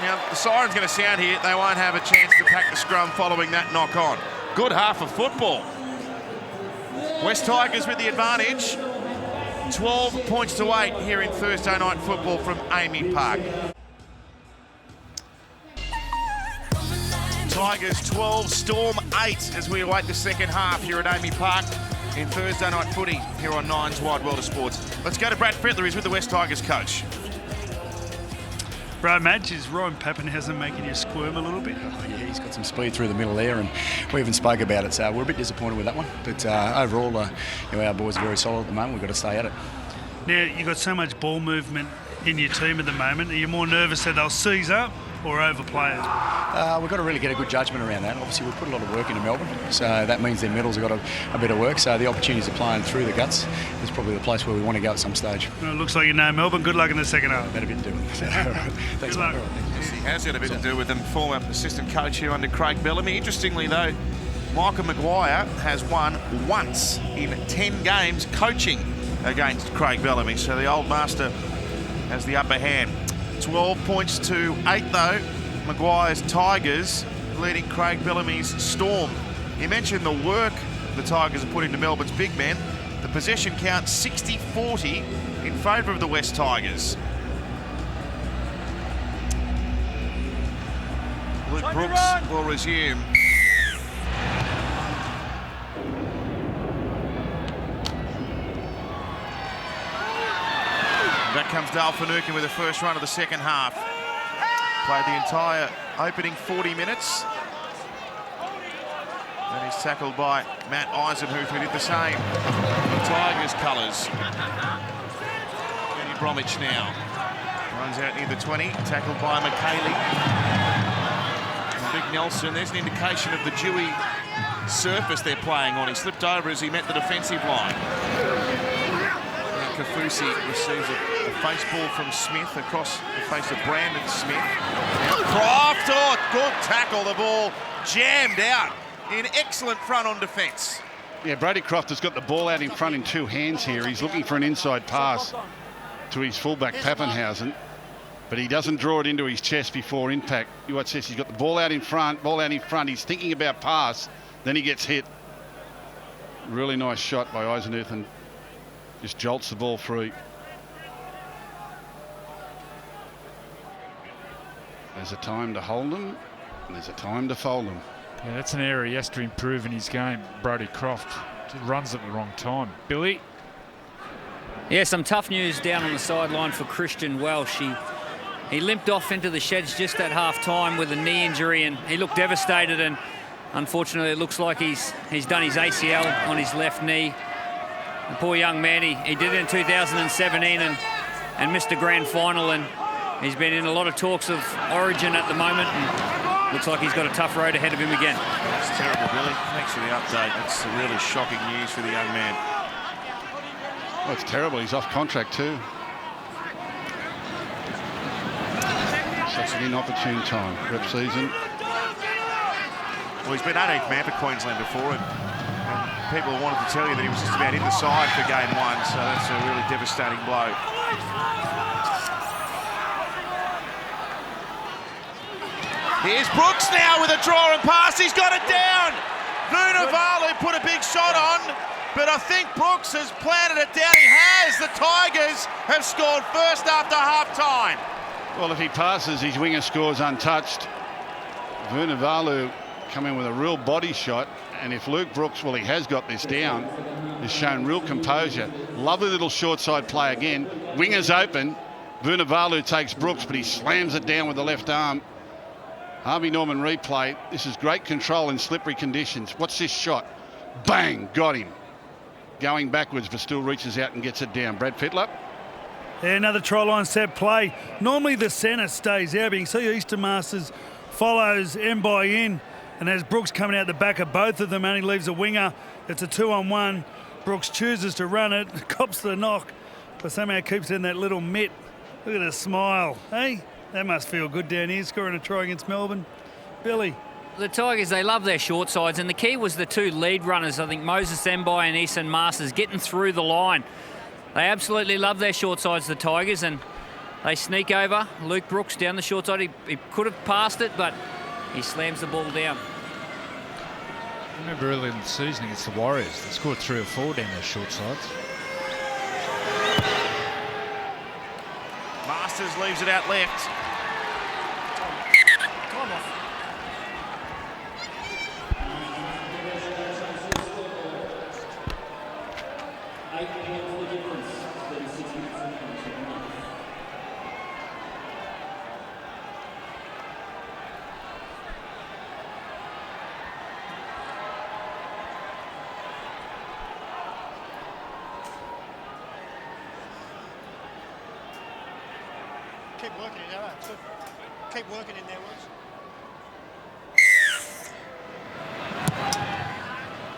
Now, the siren's going to sound here. They won't have a chance to pack the scrum following that knock-on. Good half of football. West Tigers with the advantage. 12 points to 8 here in Thursday night football from Amy Park. Tigers 12, Storm 8 as we await the second half here at Amy Park in Thursday night footy here on Nine's Wide World of Sports. Let's go to Brad Fittler, he's with the West Tigers coach. Bro, Madge, is Ryan Papenhuyzen making you squirm a little bit? Oh, yeah, he's got some speed through the middle there, and we even spoke about it, so we're a bit disappointed with that one. But overall, our boys are very solid at the moment. We've got to stay at it. Now, you've got so much ball movement in your team at the moment. Are you more nervous that they'll seize up or overplay it? We've got to really get a good judgment around that. Obviously, we've put a lot of work into Melbourne, so that means their middles have got a bit of work. So the opportunities of playing through the guts is probably the place where we want to go at some stage. Well, it looks like you know Melbourne. Good luck in the second half. Had a bit to do with it. Thanks, Good luck. He has got a bit to do with them. Former assistant coach here under Craig Bellamy. Interestingly, though, Michael Maguire has won once in 10 games coaching against Craig Bellamy. So the old master has the upper hand. 12 points to 8, though. Maguire's Tigers leading Craig Bellamy's Storm. He mentioned the work the Tigers have put into Melbourne's big men. The possession count 60-40 in favour of the West Tigers. Luke Brooks will resume. Back comes Dale Finucane with the first run of the second half. Played the entire opening 40 minutes. And he's tackled by Matt Eisenhuth, who did the same. The Tigers' colours. Kenny Bromwich now. Runs out near the 20, tackled by McKaylee. Big Nelson, there's an indication of the dewy surface they're playing on. He slipped over as he met the defensive line. And Kaufusi receives a face ball from Smith across the face of Brandon Smith. Now Croft, oh, good tackle. The ball jammed out in excellent front on defence. Yeah, Brady Croft has got the ball out in front in two hands here. He's looking for an inside pass to his fullback Papenhuyzen, but he doesn't draw it into his chest before impact. You watch this, he's got the ball out in front, he's thinking about pass, then he gets hit. Really nice shot by Eisenhuth and just jolts the ball free. There's a time to hold them, and there's a time to fold them. Yeah, that's an area he has to improve in his game. Brody Croft just runs at the wrong time. Billy? Yeah, some tough news down on the sideline for Christian Welsh. He limped off into the sheds just at half-time with a knee injury, and he looked devastated, and unfortunately it looks like he's done his ACL on his left knee. The poor young man, he did it in 2017 and missed the grand final, and he's been in a lot of talks of Origin at the moment, and looks like he's got a tough road ahead of him again. That's terrible, Billy. Thanks for the update. That's really shocking news for the young man. Well, it's terrible. He's off contract too. Such an inopportune time. Prep season. Well, he's been 18th man for Queensland before, and people wanted to tell you that he was just about in the side for game one, so that's a really devastating blow. Here's Brooks now with a draw and pass. He's got it down. Vunivalu put a big shot on, but I think Brooks has planted it down. He has. The Tigers have scored first after half-time. Well, if he passes, his winger scores untouched. Vunivalu come in with a real body shot, and if Luke Brooks, well, he has got this down, has shown real composure. Lovely little short side play again. Wingers open. Vunivalu takes Brooks, but he slams it down with the left arm. Harvey Norman replay. This is great control in slippery conditions. What's this shot? Bang! Got him. Going backwards, but still reaches out and gets it down. Brad Fittler. Yeah, another try line set play. Normally the centre stays out, but you can see Eastern Masters follows by in, and as Brooks coming out the back of both of them, only leaves a winger. It's a 2-on-1. Brooks chooses to run it, cops the knock, but somehow keeps in that little mitt. Look at the smile, hey? That must feel good down here, scoring a try against Melbourne. Billy? the Tigers, they love their short sides, and the key was the two lead runners, I think Moses Embai and Eason Marsters, getting through the line. They absolutely love their short sides, the Tigers, and they sneak over. Luke Brooks down the short side. He could have passed it, but he slams the ball down. I remember early in the season against the Warriors, they scored 3 or 4 down their short sides. Marsters leaves it out left. Keep working it out. It's good. Keep working in there, Woods.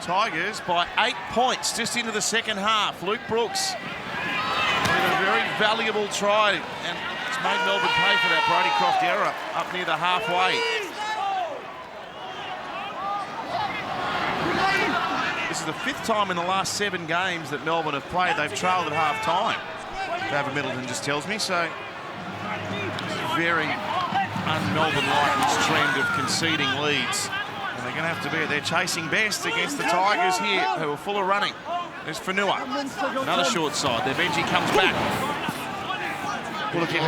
Tigers by 8 points just into the second half. Luke Brooks with a very valuable try, and it's made Melbourne pay for that Brody Croft error up near the halfway. This is the 5th time in the last 7 games that Melbourne have played. They've trailed at half time. David Middleton just tells me so. Very un-Melbourne-like, this trend of conceding leads. And they're going to have to be at their chasing best against the Tigers here, who are full of running. There's Fanua. Another short side. Their Benji comes back. Well, if you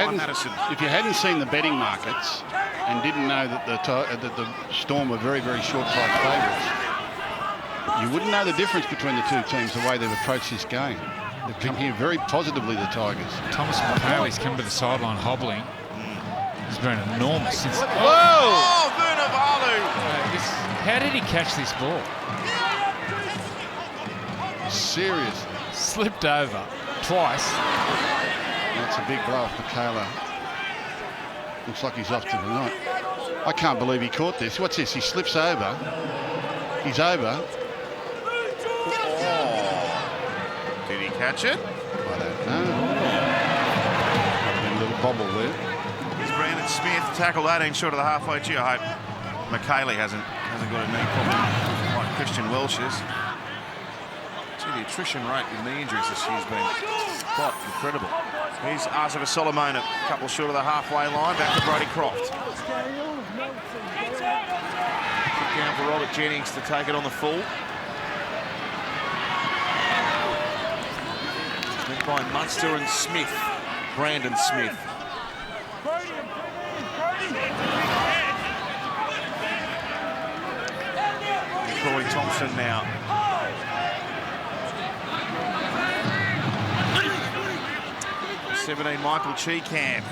hadn't seen the betting markets and didn't know that the Storm were very, very short price favourites, you wouldn't know the difference between the two teams, the way they've approached this game. They've come here very positively, the Tigers. Thomas McHaley's come to the sideline hobbling. He's been enormous since... Whoa! Oh, Vunivalu! How did he catch this ball? Serious. Slipped over twice. That's a big blow off Michaela. Looks like he's off to the night. I can't believe he caught this. What's this? He slips over. He's over. Did he catch it? I don't know. A little bobble there. Here's Brandon Smith, tackled 18 short of the halfway. Gee, I hope McHaley hasn't got a knee problem like Christian Welsh's. Gee, the attrition rate with knee injuries this year's been quite incredible. Here's Arthur Solomon, a couple short of the halfway line. Back to Brody Croft. Kick down for Robert Jennings to take it on the full. By Munster and Smith, Brandon Smith. Corey Thompson now. '17, Michael Cheekham.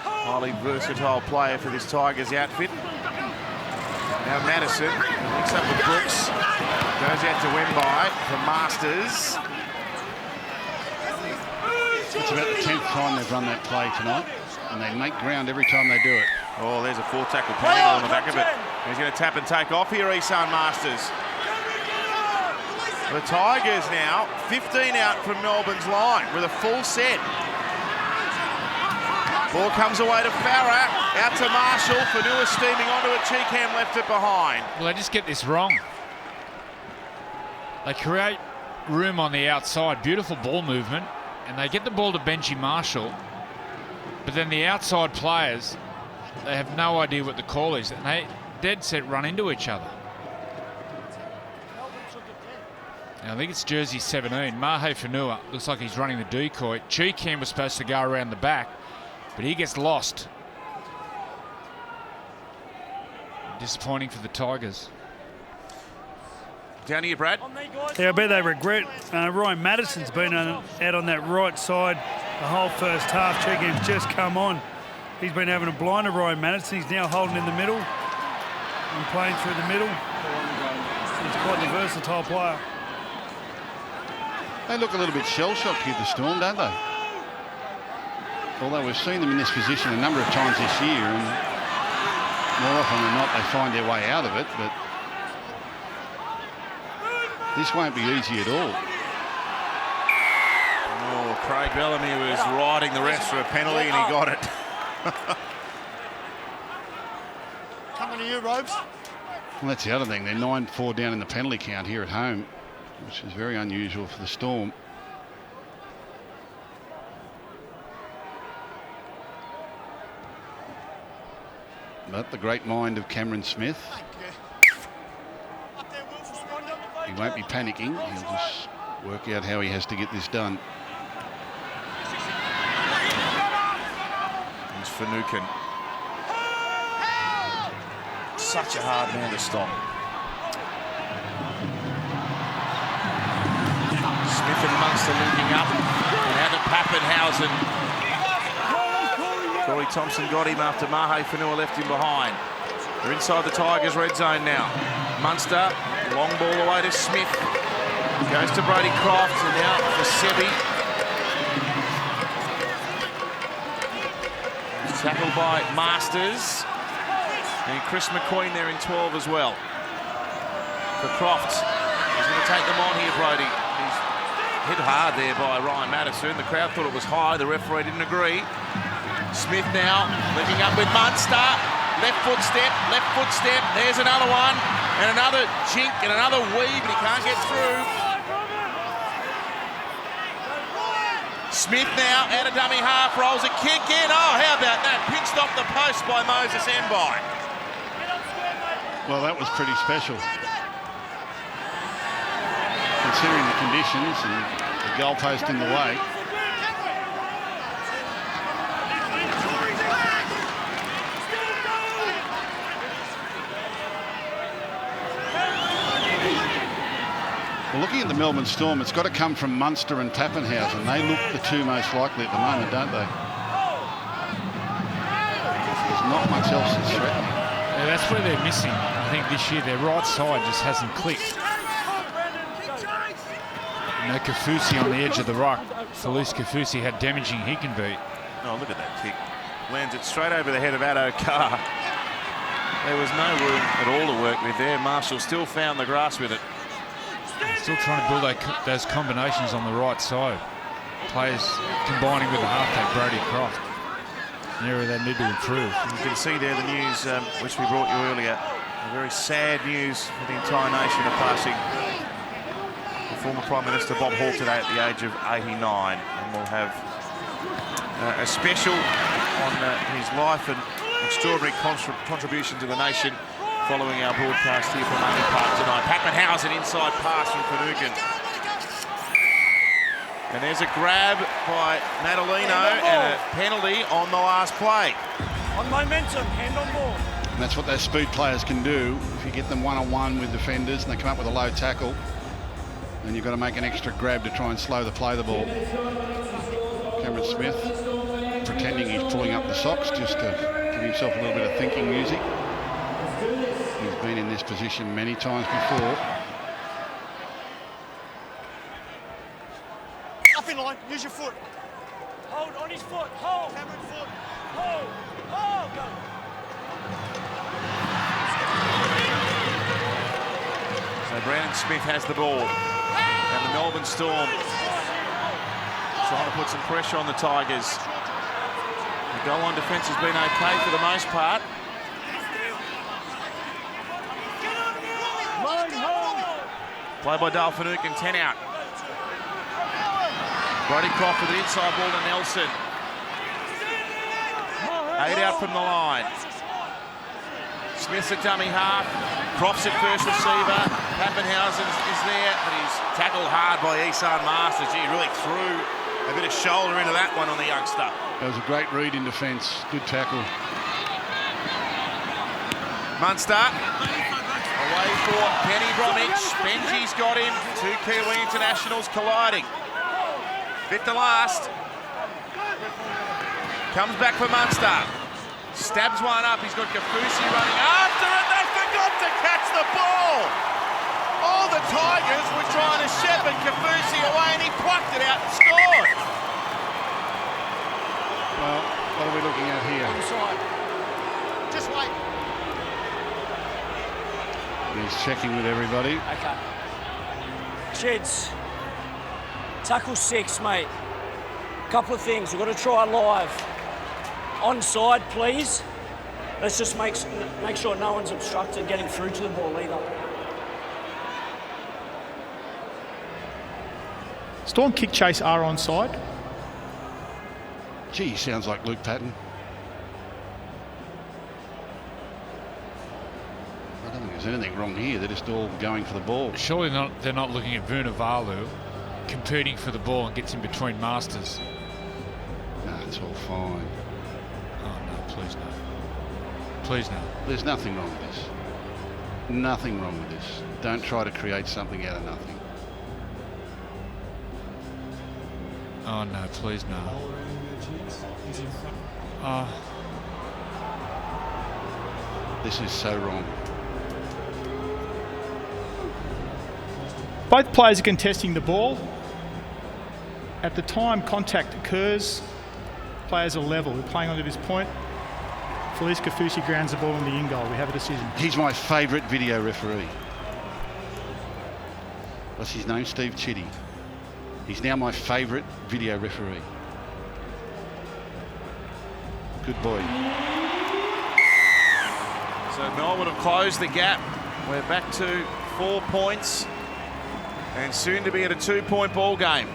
Highly versatile player for this Tigers outfit. Now Madison links up with Brooks. Goes out to Wemby for Marsters. It's about the 10th time they've run that play tonight, and they make ground every time they do it. Oh, there's a 4-tackle penalty on the back of it. He's going to tap and take off here, Eason Marsters. The Tigers now 15 out from Melbourne's line with a full set. Ball comes away to Farah, out to Marshall. Fanua steaming onto it. Cheekham left it behind. Well, they just get this wrong. They create room on the outside, beautiful ball movement, and they get the ball to Benji Marshall, but then the outside players, they have no idea what the call is, and they dead set run into each other. Now, I think it's jersey 17, Mahe Fanua, looks like he's running the decoy. Cheekham was supposed to go around the back, but he gets lost. Disappointing for the Tigers. Down to you, Brad. Yeah, I bet they regret. Ryan Madison's been out on that right side the whole first half. Cheekham's just come on. He's been having a blinder, Ryan Madison. He's now holding in the middle and playing through the middle. He's quite a versatile player. They look a little bit shell-shocked here, the Storm, don't they? Although we've seen them in this position a number of times this year, and more often than not they find their way out of it, but this won't be easy at all. Oh, Craig Bellamy was riding the rest for a penalty and he got it. Well, that's the other thing. They're 9-4 down in the penalty count here at home, which is very unusual for the Storm. But the great mind of Cameron Smith, he won't be panicking. He'll just work out how he has to get this done. It's Finucane. Such a hard man to stop. Smith and Munster linking up. And out to Papenhuyzen. Corey Thompson got him after Mahe Whenua left him behind. They're inside the Tigers' red zone now. Munster, long ball away to Smith. Goes to Brody Croft, and now for Sebi. Tackled by Marsters. And Chris McQueen there in 12 as well. For Croft. He's going to take them on here, Brody. He's hit hard there by Ryan Madison. The crowd thought it was high. The referee didn't agree. Smith now linking up with Munster. Left foot step. There's another one. And another chink and another weave, but he can't get through. Smith now out of dummy half, rolls a kick in. Oh, how about that? Pinched off the post by Moses Mbai. Well, that was pretty special, considering the conditions and the goalpost in the way. Well, looking at the Melbourne Storm, it's got to come from Munster and Papenhuyzen. They look the two most likely at the moment, don't they? There's not much else that's threatening. Yeah, that's where they're missing. I think this year their right side just hasn't clicked. No Kaufusi on the edge of the ruck. Felice Kaufusi, how damaging he can be. Oh, look at that kick. Lands it straight over the head of Addo Carr. There was no room at all to work with there. Marshall still found the grass with it. Still trying to build those combinations on the right side. Players combining with the halfback Brody Croft. An area they need to improve. You can see there the news which we brought you earlier. A very sad news for the entire nation of passing the former Prime Minister Bob Hawke today at the age of 89. And we'll have a special on his life and extraordinary contribution to the nation following our broadcast here from Amy Park tonight. Papenhuyzen inside pass from Finucane. And there's a grab by Madalino and a penalty on the last play. On momentum, hand on ball. And that's what those speed players can do. If you get them one-on-one with defenders and they come up with a low tackle, then you've got to make an extra grab to try and slow the play of the ball. Cameron Smith pretending he's pulling up the socks just to give himself a little bit of thinking music. He's been in this position many times before. Up in line, use your foot. Hold on his foot, hold. Cameron foot, hold, hold, go. So Brandon Smith has the ball. And the Melbourne Storm trying to put some pressure on the Tigers. The goal line defence has been okay for the most part. Play by Dale Finucane, 10 out. Brody Croft with the inside ball to Nelson. 8 out from the line. Smith's at dummy half. Croft's at first receiver. Papenhuyzen is there, but he's tackled hard by Isan Marsters. He really threw a bit of shoulder into that one on the youngster. That was a great read in defence. Good tackle. Munster. Away for Kenny Bromwich. Benji's got him. Two Kiwi internationals colliding. Bit the last. Comes back for Munster. Stabs one up. He's got Kaufusi running after it. They forgot to catch the ball. All the Tigers were trying to shepherd Kaufusi away and he plucked it out and scored. Well, what are we looking at here? Just wait. He's checking with everybody. Okay. Sheds. Tackle 6, mate. Couple of things. We've got to try live. Onside, please. Let's just make sure no one's obstructed getting through to the ball either. Storm kick chase are onside. Gee, sounds like Luke Patton. I don't think there's anything wrong here. They're just all going for the ball. Surely they're not looking at Vunivalu competing for the ball and gets in between Marsters. No, it's all fine. Oh, no, please no. Please no. There's nothing wrong with this. Nothing wrong with this. Don't try to create something out of nothing. Oh, no, please no. Oh. This is so wrong. Both players are contesting the ball. At the time contact occurs, players are level. We're playing onto this point. Felice Kaufusi grounds the ball in the in goal. We have a decision. He's my favourite video referee. What's his name? Steve Chitty. He's now my favourite video referee. Good boy. So Melbourne have closed the gap. We're back to 4 points and soon to be at a 2-point ball game.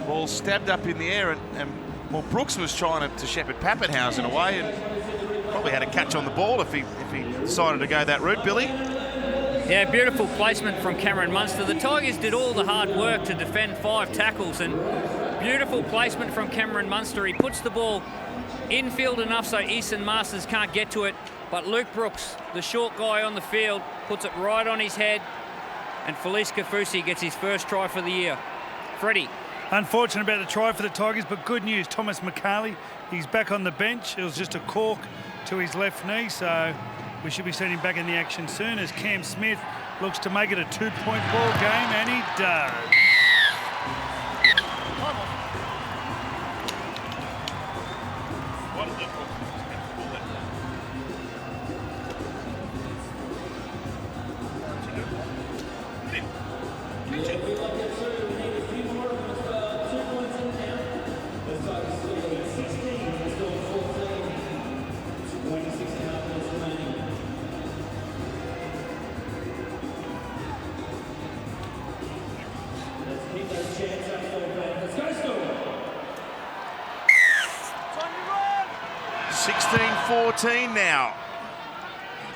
Ball stabbed up in the air and well, Brooks was trying to shepherd Papenhuyzen away and probably had a catch on the ball if he decided to go that route, Billy. Yeah, beautiful placement from Cameron Munster. The Tigers did all the hard work to defend 5 tackles, and beautiful placement from Cameron Munster. He puts the ball infield enough so Easton Marsters can't get to it, but Luke Brooks, the short guy on the field, puts it right on his head, and Felice Kaufusi gets his first try for the year. Freddie. Unfortunate about the try for the Tigers, but good news. Thomas McCarley, he's back on the bench. It was just a cork to his left knee, so we should be seeing him back in the action soon as Cam Smith looks to make it a 2-point ball game, and he does. Now,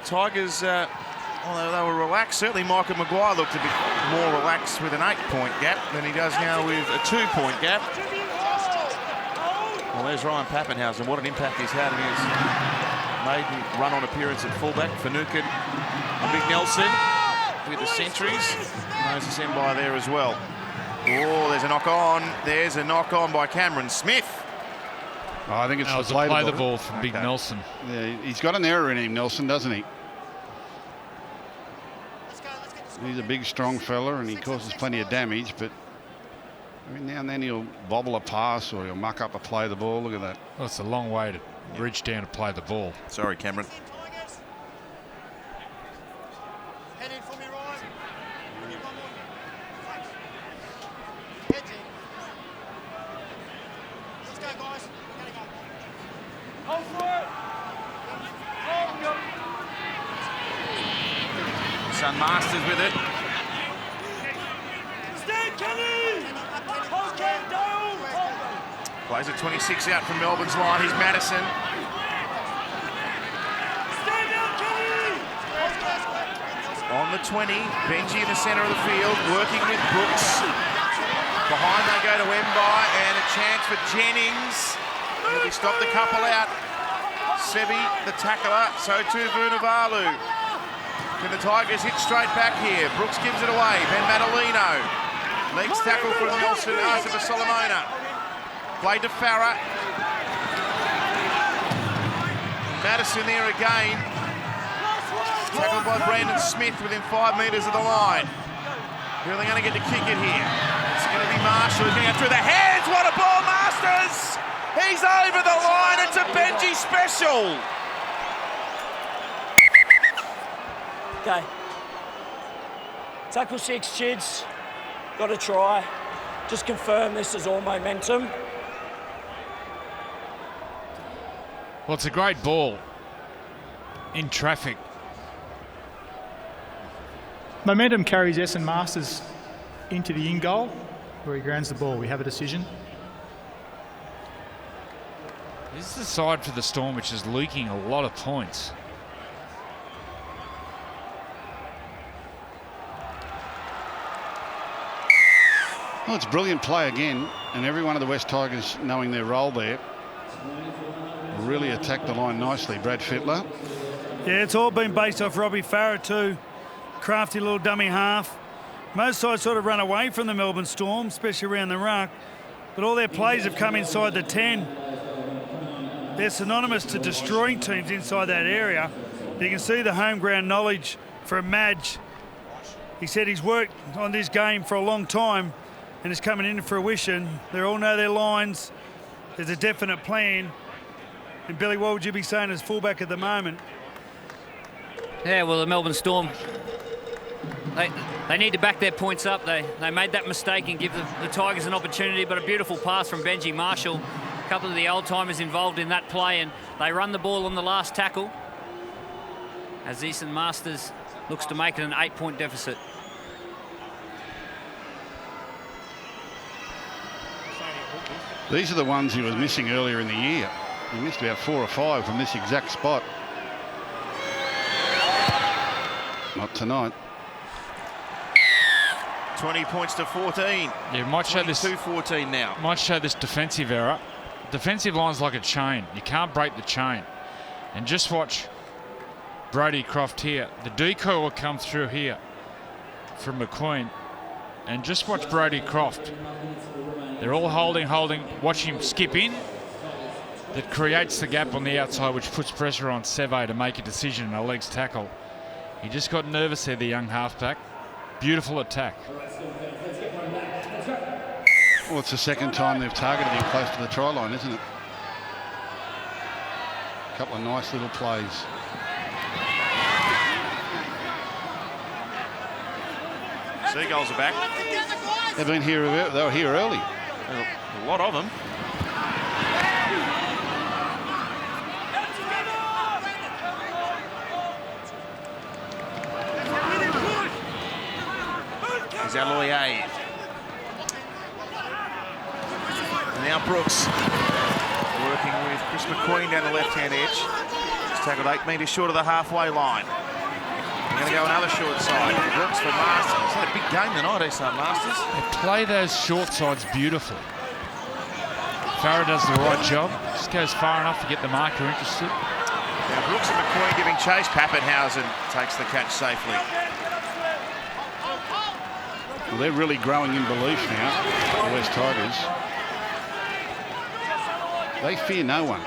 Tigers, although they were relaxed, certainly Michael Maguire looked a bit more relaxed with an 8-point gap than he does now with a 2-point gap. Well, there's Ryan Papenhuyzen. What an impact he's had in his maiden run-on appearance at fullback. Finucane and Big Nelson with the centuries. Moses Mbai there as well. Oh, there's a knock-on. There's a knock-on by Cameron Smith. Oh, I think it's to play the ball from Big Nelson. Yeah, he's got an error in him, Nelson, doesn't he? He's a big, strong fella, and he causes plenty of damage, but every now and then he'll bobble a pass or he'll muck up a play the ball. Look at that. Well, it's a long way to reach down to play the ball. Sorry, Cameron. Head in for me, Ryan. Let's go, guys. Son Marsters with it. Plays a 26 out from Melbourne's line. Here's Madison. On the 20, Benji in the centre of the field, working with Brooks. Behind they go to Mbai, and a chance for Jennings. He stopped a couple out. Sebi, the tackler, so too Vunivalu. Can the Tigers hit straight back here? Brooks gives it away. Ben Madalino. Legs tackle from Nelson, Arthur Solomona. Played to Farah. Madison there again. Tackled by Brandon Smith within 5 metres of the line. Who are they going to get to kick it here? It's going to be Marshall. He's going to go through the hands. What a ball, Marsters! He's over the line. It's a Benji special. Okay. Tackle 6, Chids. Got a try. Just confirm this is all momentum. Well, it's a great ball in traffic. Momentum carries Essen Marsters into the in goal, where he grounds the ball. We have a decision. This is the side for the Storm which is leaking a lot of points. Well, it's brilliant play again, and every one of the West Tigers, knowing their role there, really attacked the line nicely. Brad Fittler. Yeah, it's all been based off Robbie Farah too. Crafty little dummy half. Most sides sort of run away from the Melbourne Storm, especially around the ruck, but all their plays have come inside the 10. They're synonymous to destroying teams inside that area. You can see the home ground knowledge from Madge. He said he's worked on this game for a long time and it's coming into fruition. They all know their lines. There's a definite plan. And Billy, what would you be saying as fullback at the moment? Yeah, well, the Melbourne Storm, they need to back their points up. They made that mistake and give the Tigers an opportunity, but a beautiful pass from Benji Marshall. A couple of the old-timers involved in that play, and they run the ball on the last tackle as Essen Marsters looks to make it an 8-point deficit. These are the ones he was missing earlier in the year. He missed about 4 or 5 from this exact spot. Not tonight. 20 points to 14. Yeah, might show this 2-14 now. Might show this defensive error. Defensive line's like a chain. You can't break the chain. And just watch Brody Croft here. The decoy will come through here from McQueen. And just watch Brody Croft. They're all holding. Watch him skip in. That creates the gap on the outside, which puts pressure on Seve to make a decision in a legs tackle. He just got nervous there, the young halfback. Beautiful attack. Well, it's the second time they've targeted him close to the try line, isn't it? A couple of nice little plays. Seagulls are back. They've been here. They were here early. A lot of them. Here's Aloye. And now Brooks working with Chris McQueen down the left-hand edge. Just tackled 8 metres short of the halfway line. They're going to go another short side. Brooks for Marsters. It's had a big game tonight, Marsters. They play those short sides beautiful. Farah does the right job. Just goes far enough to get the marker interested. Now Brooks and McQueen giving chase. Papenhuyzen takes the catch safely. Well, they're really growing in belief now, the West Tigers. They fear no one.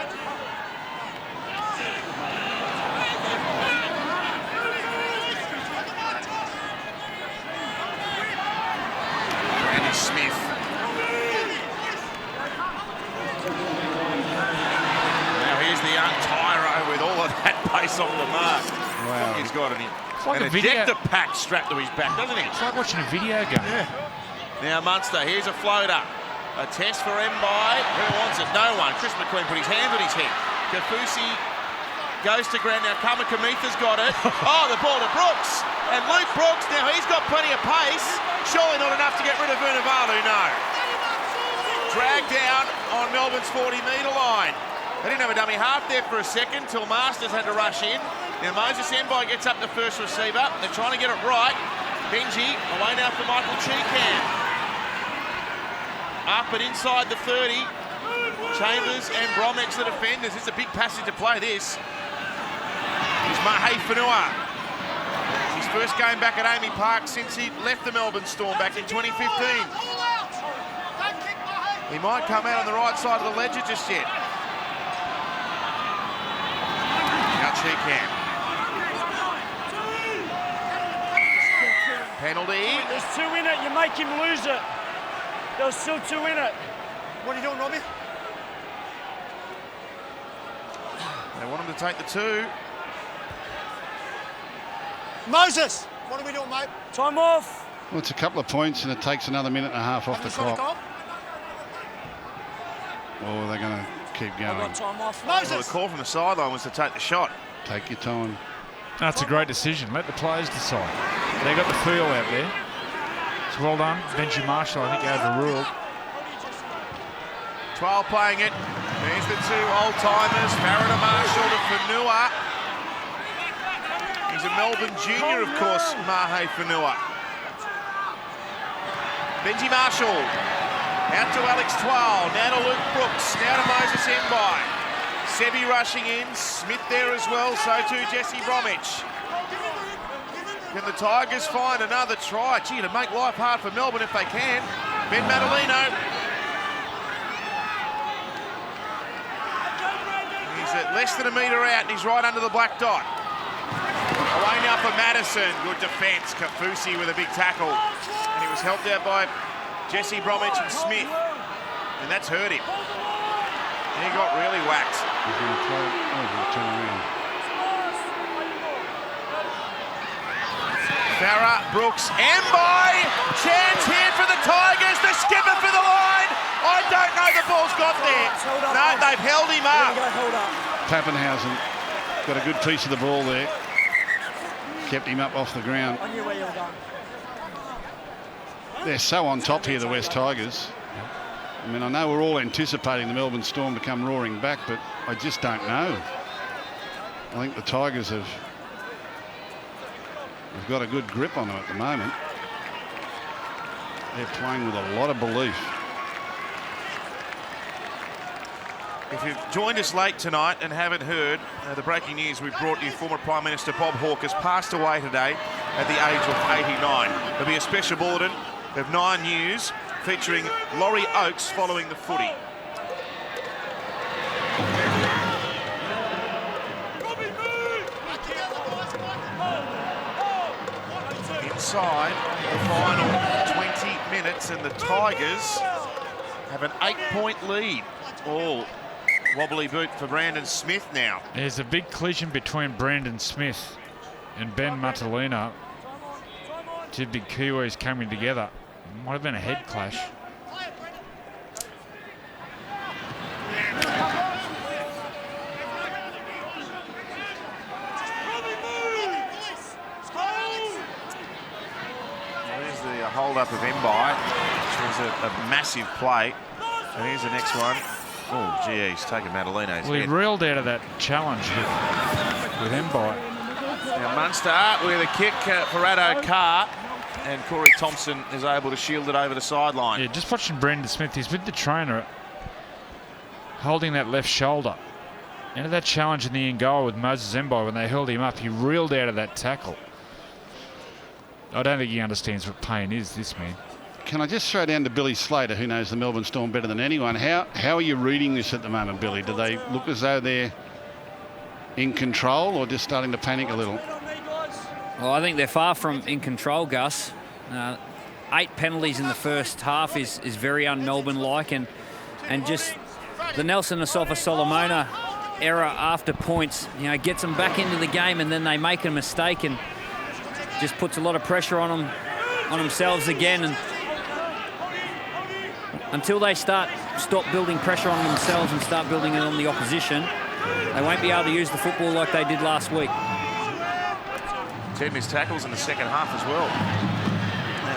Randy Smith. Now here's the young Tyro with all of that pace on the mark. Wow. He's got it in. Like and a video pack strapped to his back, doesn't he? It's like watching a video game. Yeah. Now Munster, here's a floater. A test for Mbai. Who wants it? No one. Chris McQueen put his hand on his head. Kaufusi goes to ground. Now Kamakamitha's got it. Oh, the ball to Brooks. And Luke Brooks, now he's got plenty of pace. Surely not enough to get rid of Vunivalu, no. Dragged down on Melbourne's 40-metre line. They didn't have a dummy half there for a second till Marsters had to rush in. Now Moses Mbai gets up the first receiver. They're trying to get it right. Benji away now for Michael Cheekham. Up and inside the 30. Chambers and Bromwich the defenders. It's a big passage to play this. Here's Mahe Whenua. It's his first game back at Amy Park since he left the Melbourne Storm back in 2015. He might come out on the right side of the ledger just yet. Now Cheekham. Penalty. There's 2 in it. You make him lose it. There's still 2 in it. What are you doing, Robbie? They want him to take the 2. Moses, what are we doing, mate? Time off. Well, it's a couple of points and it takes another minute and a half off the clock. Oh, they're going to keep I've going. got time off. Well, the call from the sideline was to take the shot. Take your time. That's a great decision. Let the players decide. They got the feel out there. It's well done. Benji Marshall, I think, overruled. 12 playing it. There's the two old-timers, Farah to Marshall to Fanua. He's a Melbourne junior, of course, Mahe Fanua. Benji Marshall. Out to Alex Twal. Now to Luke Brooks. Now to Moses Mbai. Sebi rushing in. Smith there as well. So too Jesse Bromwich. Can the Tigers find another try? Gee, to make life hard for Melbourne if they can. Ben Madalino. He's at less than a metre out and he's right under the black dot. Away now for Madison. Good defence. Kaufusi with a big tackle. And he was helped out by Jesse Bromwich and Smith. And that's hurt him. He got really whacked. He's going to throw. Oh, he's going to turn around. Farah, Brooks, Mbai. Chance here for the Tigers. The skipper for the line. I don't know the ball's got there. No, they've held him up. Papenhuyzen got a good piece of the ball there. Kept him up off the ground. I knew where you were going. They're so on top here, the West Tigers. I mean, I know we're all anticipating the Melbourne Storm to come roaring back, but I just don't know. I think the Tigers have got a good grip on them at the moment. They're playing with a lot of belief. If you've joined us late tonight and haven't heard the breaking news, we've brought you former Prime Minister Bob Hawke has passed away today at the age of 89. There'll be a special bulletin of 9 News featuring Laurie Oakes following the footy. Inside the final 20 minutes and the Tigers have an 8-point lead. All wobbly boot for Brandon Smith now. There's a big collision between Brandon Smith and Ben Matalina. Two big Kiwis coming together. Might have been a head clash. There's the hold-up of Mbai, which was a massive play. And here's the next one. Oh, gee, he's taken Madalino's Well, he head. reeled out of that challenge with Mbai. Now Munster with a kick for Addo Carr, and Corey Thompson is able to shield it over the sideline. Yeah, just watching Brandon Smith, he's with the trainer holding that left shoulder. Into that challenge in the end goal with Moses Mbai when they held him up, he reeled out of that tackle. I don't think he understands what pain is, this man. Can I just throw down to Billy Slater, who knows the Melbourne Storm better than anyone? How are you reading this at the moment, Billy? Do they look as though they're in control or just starting to panic a little? Well, I think they're far from in control, Gus. 8 penalties in the first half is very un-Melbourne-like, and just the Nelson Asafa Solomona error after points, you know, gets them back into the game, and then they make a mistake and just puts a lot of pressure on them, on themselves again. And until they stop building pressure on themselves and start building it on the opposition, they won't be able to use the football like they did last week. 10 missed tackles in the second half as well.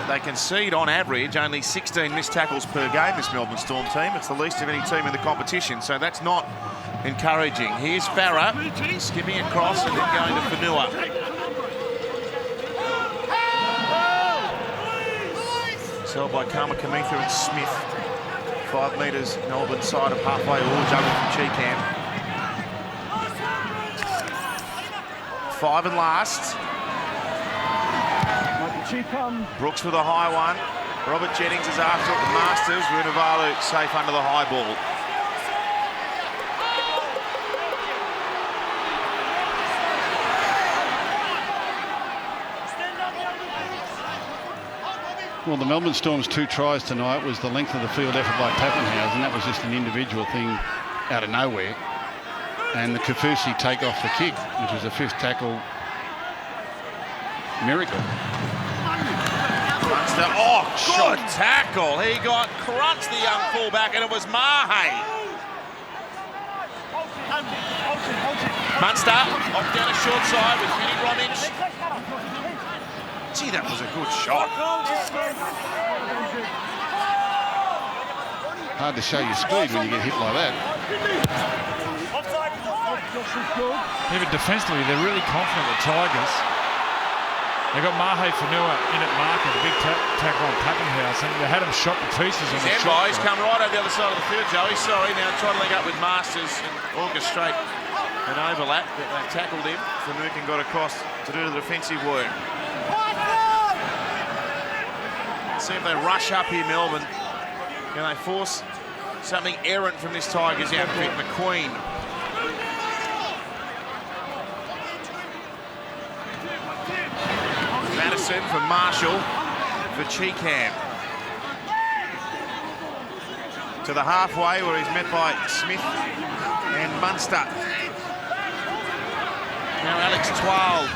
They concede on average only 16 missed tackles per game, this Melbourne Storm team. It's the least of any team in the competition, so that's not encouraging. Here's Farah skipping across and then going to Fanua. Held by Karma Kamitha and Smith. 5 metres Melbourne side of halfway, all juggled from Cheekham. 5 and last. Brooks with a high one. Robert Jennings is after it. The Marsters. Runavalu safe under the high ball. Well, the Melbourne Storm's 2 tries tonight was the length of the field effort by Papenhuyzen. That was just an individual thing out of nowhere. And the Kaufusi take off the kick, which was a 5th tackle miracle. Munster, oh, good tackle. He got crunched, the young fullback, and it was Mahe. Munster off down a short side with Vinny Bromwich. Gee, that was a good shot. Hard to show your speed when you get hit like that. Yeah, but defensively, they're really confident, the Tigers. They got Mahe Fanua in at marker, the big tackle on Papenhuyzen. They had him shot to pieces on the shot. He's come right over the other side of the field, Joey. Sorry, now trying to link up with Marsters and orchestrate an overlap, but they tackled him. Finucane got across to do the defensive work. See if they rush up here, Melbourne. Can they force something errant from this Tigers outfit? McQueen. Madison for Marshall for Cheekham. To the halfway where he's met by Smith and Munster. Now Alex Twal.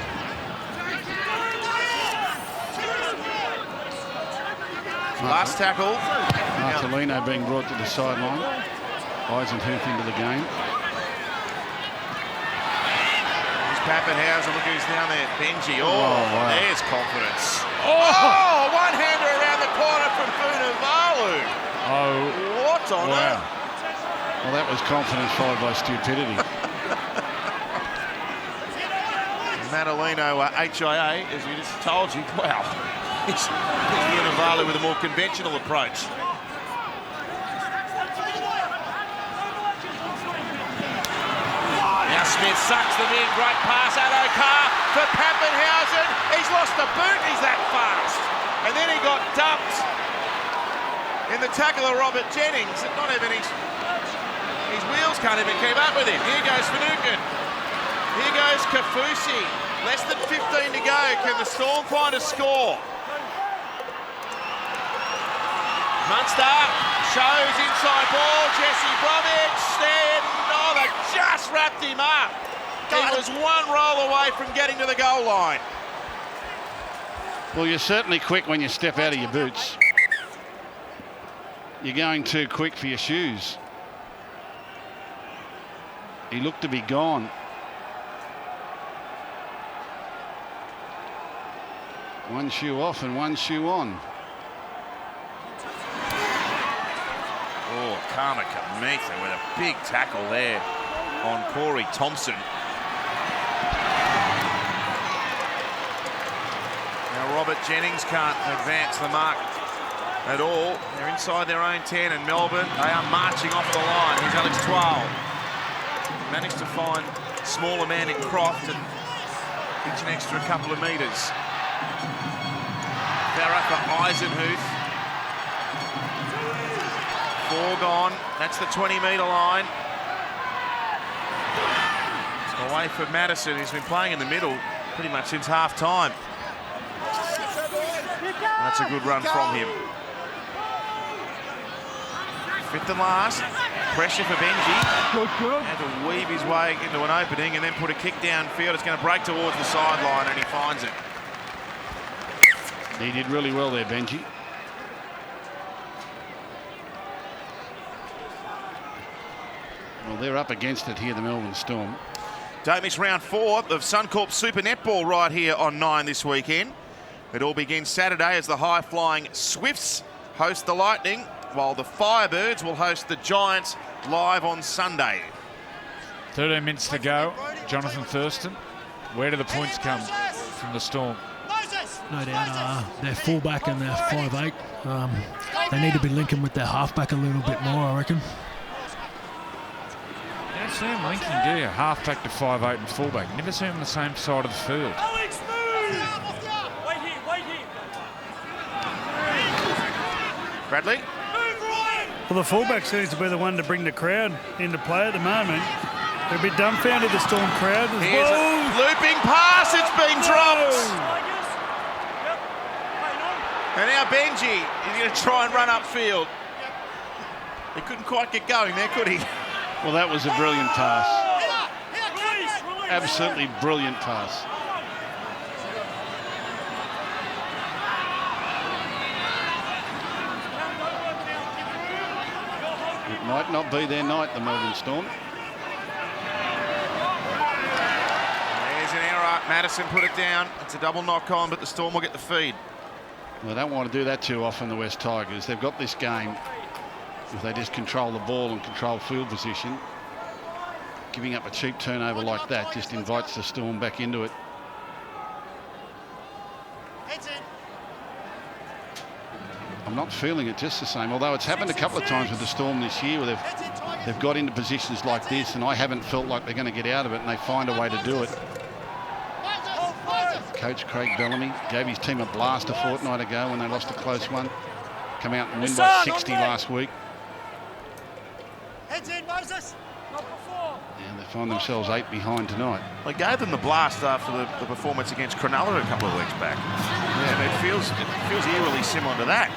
Last tackle. Marcelino being brought to the sideline. Eisenhuth into the game. Papenhuyzen, look who's down there. Benji. Oh, wow. There's confidence. Oh, one-hander around the corner from Vunivalu. Oh. What on earth? Well, that was confidence followed by stupidity. Madalino, HIA, as we just told you. Wow. It's Vunivalu with a more conventional approach. Smith sucks them in, great pass, Adokar for Papenhuyzen. He's lost the boot, he's that fast. And then he got dumped in the tackle of Robert Jennings. Not even his wheels can't even keep up with him. Here goes Finucane. Here goes Kaufusi. Less than 15 to go. Can the Storm find a score? Munster shows inside ball. Jesse Bromwich stand. Oh, they just wrapped him up. He was one roll away from getting to the goal line. Well, you're certainly quick when you step out of your boots. You're going too quick for your shoes. He looked to be gone. One shoe off and one shoe on. Oh, Kamikamitha with a big tackle there on Corey Thompson. Now Robert Jennings can't advance the mark at all. They're inside their own 10 and Melbourne, they are marching off the line. Here's Alex Twal. Managed to find smaller man in Croft and each an extra couple of metres. Farah for Eisenhuth. 4 gone. That's the 20-metre line. Away for Madison, who's been playing in the middle pretty much since half-time. That's a good run from him. 5th and last. Pressure for Benji. Had to weave his way into an opening and then put a kick downfield. It's going to break towards the sideline and he finds it. He did really well there, Benji. Well, they're up against it here, the Melbourne Storm. Don't miss round 4 of Suncorp Super Netball right here on 9 this weekend. It all begins Saturday as the high-flying Swifts host the Lightning, while the Firebirds will host the Giants live on Sunday. 13 minutes to go. Jonathan Thurston. Where do the points come from the Storm? No doubt, their fullback and their 5'8". They need to be linking with their halfback a little bit more, I reckon. You don't see him linking, do you? Halfback to 5'8" and fullback. Never see him on the same side of the field. Bradley? Well, the fullback seems to be the one to bring the crowd into play at the moment. They're a bit dumbfounded, the Storm crowd. Here's a looping pass, it's been dropped. And now Benji is going to try and run upfield. He couldn't quite get going there, could he? Well, that was a brilliant pass. Absolutely brilliant pass. It might not be their night, the Melbourne Storm. Madison put it down. It's a double knock on, but the Storm will get the feed. Well, they don't want to do that too often, the West Tigers. They've got this game if they just control the ball and control field position. Giving up a cheap turnover like that just invites the Storm back into it. I'm not feeling it just the same, although it's happened a couple of times with the Storm this year where they've got into positions like this and I haven't felt like they're going to get out of it, and they find a way to do it. Coach Craig Bellamy gave his team a blast a fortnight ago when they lost a close one. Come out and win by 60 last week. Heads in, Moses. Not before. And they find themselves 8 behind tonight. They gave them the blast after the performance against Cronulla a couple of weeks back. Yeah, and it feels eerily similar to that.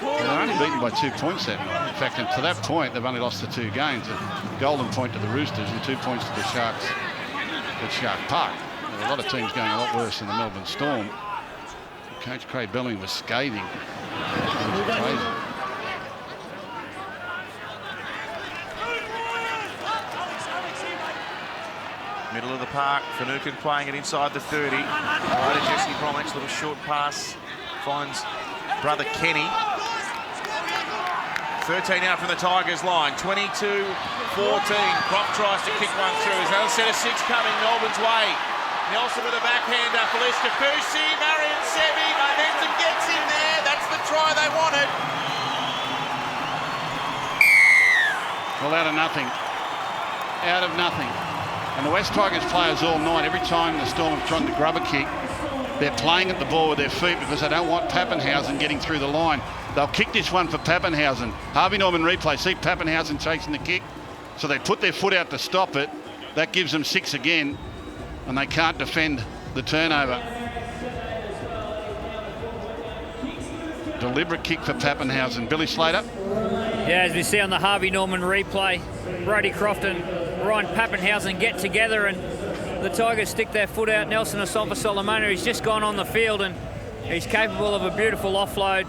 They're only beaten by 2 points that night. In fact, to that point, they've only lost the 2 games. A golden point to the Roosters and 2 points to the Sharks at Shark Park. There are a lot of teams going a lot worse than the Melbourne Storm. Coach Craig Bellamy was scathing. It was crazy. Middle of the park, Finucane playing it inside the 30. Right to Jesse Bromwich, little short pass. Finds brother Kenny. 13 out from the Tigers line, 22-14. Croft tries to kick one through. There's another set of 6 coming Melbourne's way. Nelson with a backhander for Kaufusi. Marion Sevi, momentum gets in there. That's the try they wanted. Well, out of nothing. Out of nothing. And the West Tigers players all night, every time the Storm have tried to grub a kick, they're playing at the ball with their feet because they don't want Papenhuyzen getting through the line. They'll kick this one for Papenhuyzen. Harvey Norman replay, see Papenhuyzen chasing the kick. So they put their foot out to stop it. That gives them 6 again, and they can't defend the turnover. Deliberate kick for Papenhuyzen. Billy Slater. Yeah, as we see on the Harvey Norman replay, Brodie Croft and Ryan Papenhuyzen get together and the Tigers stick their foot out. Nelson Asafa-Solomona, he's just gone on the field and he's capable of a beautiful offload.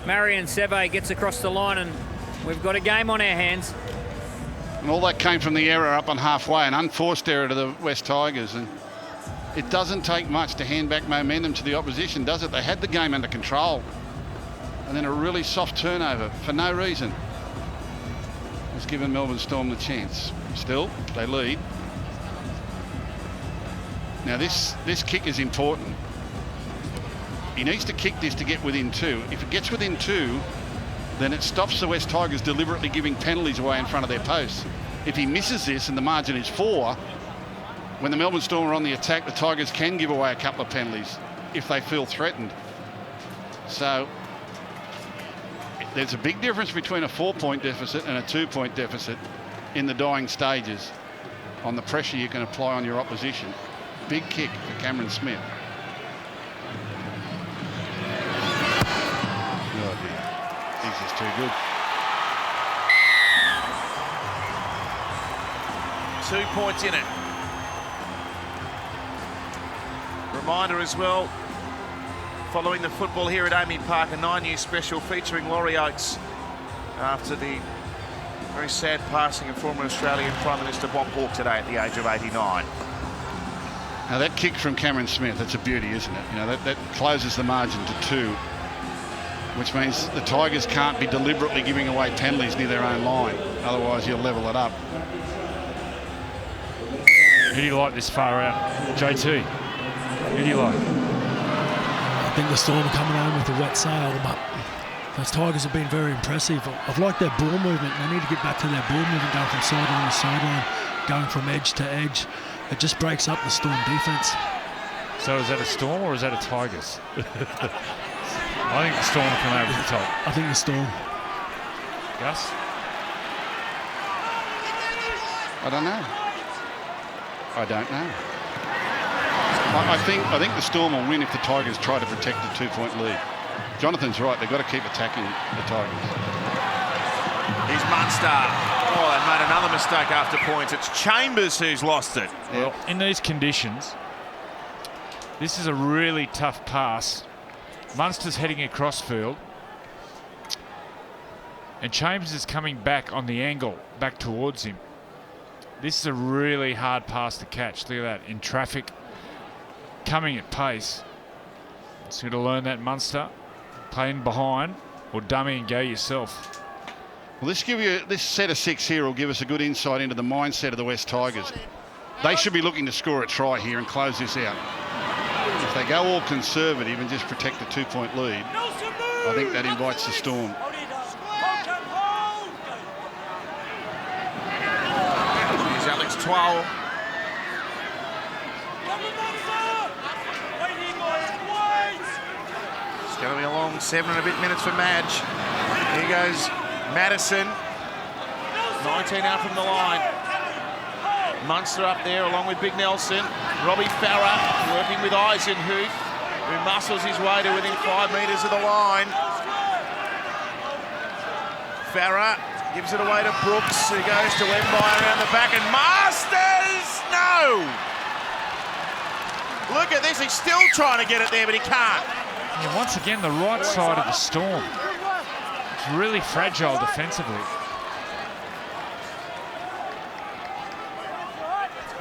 Marion Seve gets across the line and we've got a game on our hands. And all that came from the error up on halfway, an unforced error to the West Tigers. And it doesn't take much to hand back momentum to the opposition, does it? They had the game under control. And then a really soft turnover for no reason has given Melbourne Storm the chance. Still, they lead. Now this kick is important. He needs to kick this to get within 2. If it gets within 2, then it stops the West Tigers deliberately giving penalties away in front of their posts. If he misses this and the margin is 4, when the Melbourne Storm are on the attack, the Tigers can give away a couple of penalties if they feel threatened. So there's a big difference between a 4-point deficit and a 2-point deficit in the dying stages on the pressure you can apply on your opposition. Big kick for Cameron Smith. Oh dear, this is too good. 2 points in it. Reminder as well, following the football here at Amy Park, a 9 News special featuring Laurie Oates after the very sad passing of former Australian Prime Minister Bob Hawke today at the age of 89. Now that kick from Cameron Smith, that's a beauty, isn't it? You know, that closes the margin to 2, which means the Tigers can't be deliberately giving away penalties near their own line. Otherwise, you'll level it up. Who do you like this far out? JT, who do you like? I think the Storm are coming home with a wet sail, but those Tigers have been very impressive. I've liked their ball movement. They need to get back to their ball movement, going from sideline to sideline, going from edge to edge. It just breaks up the Storm defence. So is that a Storm or is that a Tigers? I think the Storm come over the top. I think the Storm. Gus? I don't know. I think the Storm will win if the Tigers try to protect the 2-point lead. Jonathan's right. They've got to keep attacking the Tigers. Here's Munster. Oh, they made another mistake after points. It's Chambers who's lost it. Well, in these conditions, this is a really tough pass. Munster's heading across field. And Chambers is coming back on the angle, back towards him. This is a really hard pass to catch. Look at that, in traffic. coming at pace. So to learn that Munster, play in behind or dummy and go yourself. Well, this set of 6 here will give us a good insight into the mindset of the West Tigers. They should be looking to score a try here and close this out. If they go all conservative and just protect the 2-point lead, I think that invites the Storm. Here's Alex Twal. It's going to be a long 7 and a bit minutes for Madge. Here goes Madison. 19 out from the line. Munster up there along with Big Nelson. Robbie Farah working with Eisenhuth, who muscles his way to within 5 metres of the line. Farah gives it away to Brooks, who goes to Wemby around the back, and Marsters! No! Look at this, he's still trying to get it there, but he can't. And once again, the right side of the Storm. It's really fragile defensively.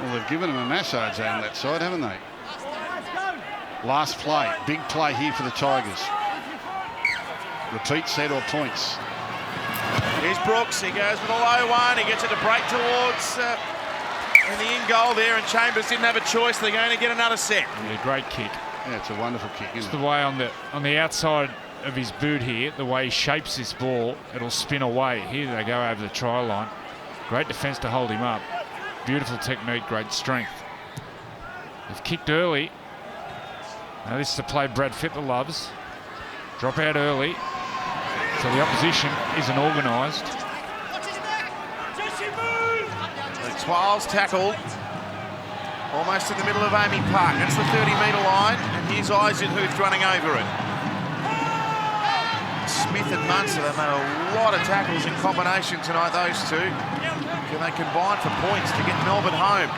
Well, they've given him a massage down that side, haven't they? Last play, big play here for the Tigers. Repeat set or points. Here's Brooks, he goes with a low one, he gets it to break towards in the in goal there, and Chambers didn't have a choice, they're going to get another set. Yeah, great kick. Yeah, it's a wonderful kick, isn't It's the way on the outside of his boot here, the way he shapes this ball, it'll spin away. Here they go over the try line. Great defence to hold him up. Beautiful technique, great strength. They've kicked early. Now this is the play Brad Fittler loves. Drop out early, so the opposition isn't organised. Twal's tackled almost in the middle of Amy Park. That's the 30-metre line, and here's Eisenhuth running over it. Smith and Munster, they've made a lot of tackles in combination tonight, those two. Can they combine for points to get Melbourne home?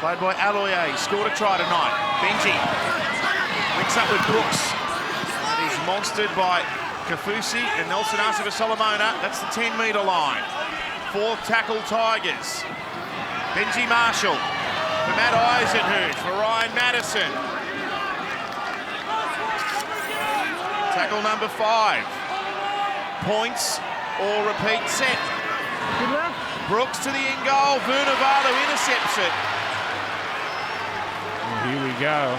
Played by Aloye, he scored a try tonight. Benji links up with Brooks. And he's monstered by Kaufusi and Nelson Arce for Solomona. That's the 10-metre line. 4th tackle Tigers. Benji Marshall for Matt Eisenhuth, for Ryan Madison. Tackle number 5. Points or repeat set. Brooks to the in goal. Vunivalu intercepts it. Well, here we go.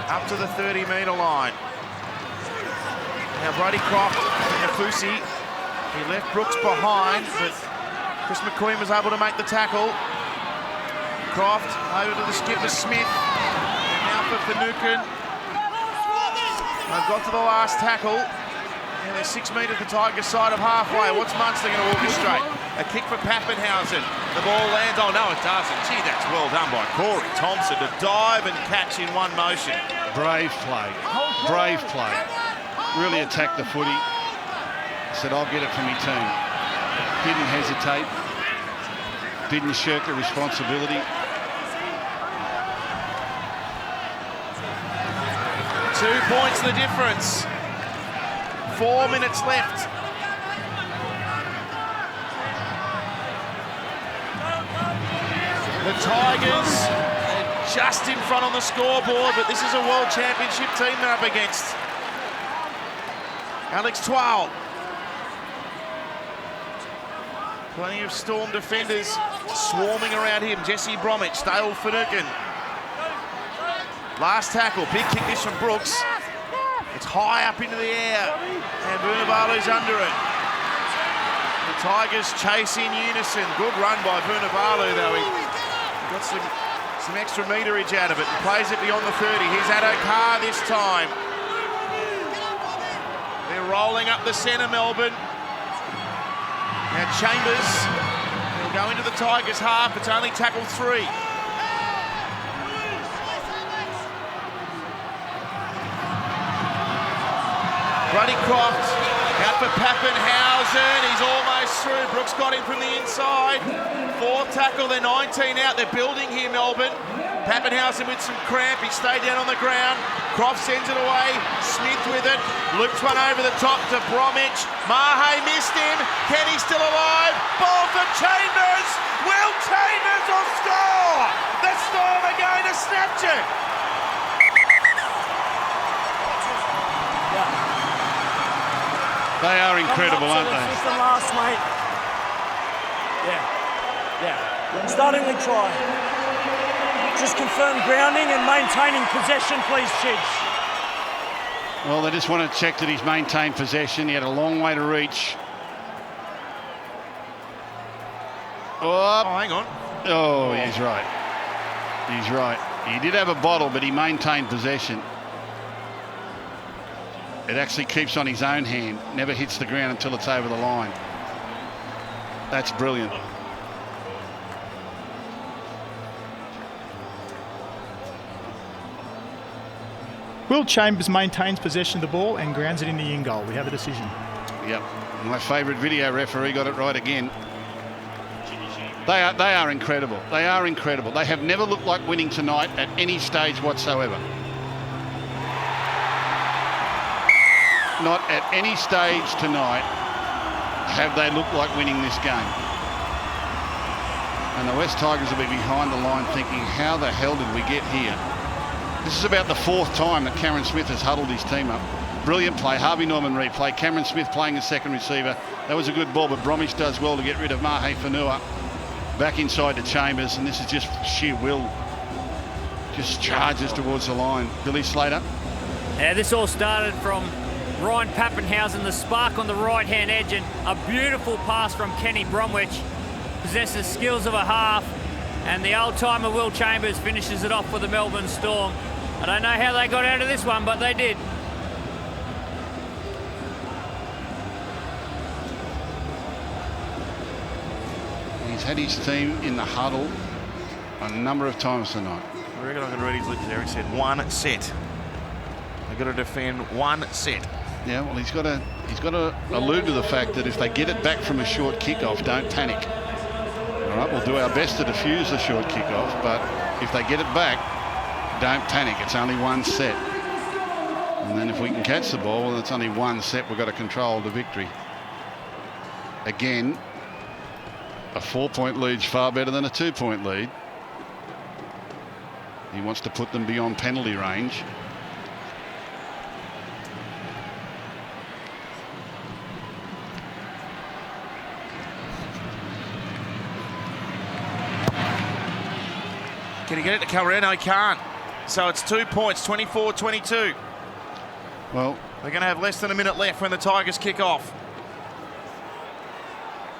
Up to the 30-metre line. Now Brody Croft and Kaufusi, he left Brooks behind, but Chris McQueen was able to make the tackle. Croft over to the skipper Smith, and now for Finucane. They've got to the last tackle, and they're 6 metres the Tigers side of halfway. What's Munster going to orchestrate? A kick for Papenhuyzen. The ball lands. Oh no, it doesn't. Gee, that's well done by Corey Thompson to dive and catch in one motion. Brave play. Brave play. Really attacked the footy. Said, I'll get it for me team. Didn't hesitate. Didn't shirk the responsibility. 2 points the difference. 4 minutes left. The Tigers are just in front on the scoreboard, but this is a World Championship team they're up against. Alex Twal. Plenty of Storm defenders swarming around him. Jesse Bromwich, Dale Finucane. Last tackle, big kick this from Brooks. It's high up into the air, and Vunivalu's under it. The Tigers chase in unison. Good run by Vunivalu, though. He got some extra meterage out of it and plays it beyond the 30. Here's Addo-Carr this time. They're rolling up the centre, Melbourne. Now Chambers, he'll go into the Tigers' half. It's only tackle 3. Brody Croft out out for Papenhuyzen. He's almost through. Brooks got him from the inside. Fourth tackle, they're 19 out. They're building here, Melbourne. Papenhuyzen with some cramp. He stayed down on the ground. Croft sends it away. Smith with it. Loops one over the top to Bromwich. Mahe missed him. Kenny's still alive. Ball for Chambers. Will Chambers will score? The Storm are going to snatch it. They are incredible, aren't they? System last, mate. Yeah. Startingly try. Just confirm grounding and maintaining possession, please, Chids. Well, they just want to check that he's maintained possession. He had a long way to reach. Oh, hang on. Oh, he's right. He's right. He did have a bottle, but he maintained possession. It actually keeps on his own hand, never hits the ground until it's over the line. That's brilliant. Will Chambers maintains possession of the ball and grounds it in the in goal. We have a decision. Yep. My favourite video referee got it right again. They are incredible. They are incredible. They have never looked like winning tonight at any stage whatsoever. Not at any stage tonight have they looked like winning this game. And the West Tigers will be behind the line thinking, how the hell did we get here? This is about the fourth time that Cameron Smith has huddled his team up. Brilliant play. Harvey Norman replay. Cameron Smith playing as second receiver. That was a good ball, but Bromwich does well to get rid of Mahe Fanua. Back inside to Chambers, and this is just sheer will. Just charges towards the line. Billy Slater. Yeah, this all started from Ryan Papenhuyzen, the spark on the right-hand edge, and a beautiful pass from Kenny Bromwich. Possesses skills of a half, and the old-timer Will Chambers finishes it off for the Melbourne Storm. I don't know how they got out of this one, but they did. He's had his team in the huddle a number of times tonight. I reckon I can read his lips there. He said one set. They've got to defend one set. Yeah, well, he's got to allude to the fact that if they get it back from a short kickoff, don't panic. All right, we'll do our best to defuse the short kickoff, but if they get it back, don't panic. It's only one set. And then if we can catch the ball, well, it's only one set. We've got to control the victory. Again, a 4-point lead's far better than a 2-point lead. He wants to put them beyond penalty range. Can he get it to Calrera? No, he can't. So it's 2 points, 24-22. Well, they're going to have less than a minute left when the Tigers kick off.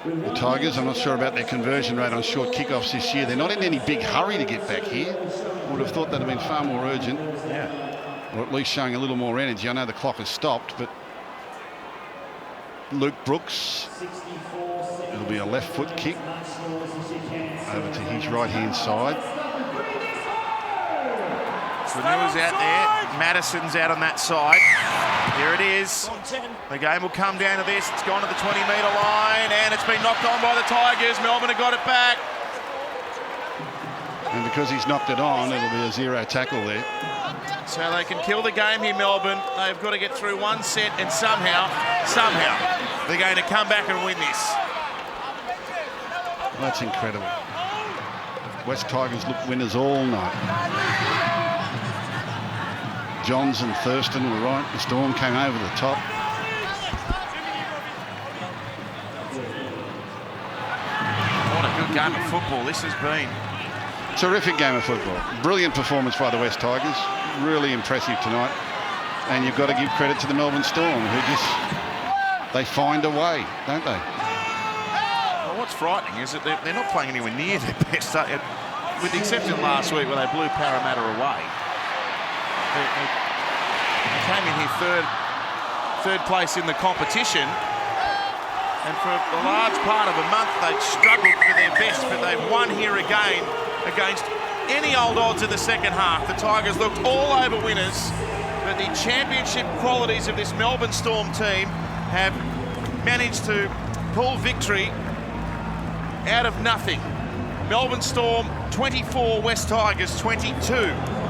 The Tigers, I'm not sure about their conversion rate on short kickoffs this year. They're not in any big hurry to get back here. Would have thought that'd have been far more urgent. Yeah. Or at least showing a little more energy. I know the clock has stopped, but Luke Brooks, it'll be a left foot kick over to his right-hand side. Fanua's out there. Madison's out on that side. Here it is. The game will come down to this. It's gone to the 20-metre line, and it's been knocked on by the Tigers. Melbourne have got it back. And because he's knocked it on, it'll be a zero tackle there. So they can kill the game here, Melbourne. They've got to get through one set, and somehow, they're going to come back and win this. Well, that's incredible. West Tigers look winners all night. Johns and Thurston were right. The Storm came over the top. What a good game of football this has been. Terrific game of football. Brilliant performance by the West Tigers. Really impressive tonight. And you've got to give credit to the Melbourne Storm, who they find a way, don't they? Well, what's frightening is that they're not playing anywhere near their best, with the exception of last week where they blew Parramatta away. They came in here third place in the competition, and for a large part of a month they'd struggled for their best, but they've won here again against any old odds in the second half. The Tigers looked all over winners, but the championship qualities of this Melbourne Storm team have managed to pull victory out of nothing. Melbourne Storm 24, West Tigers 22.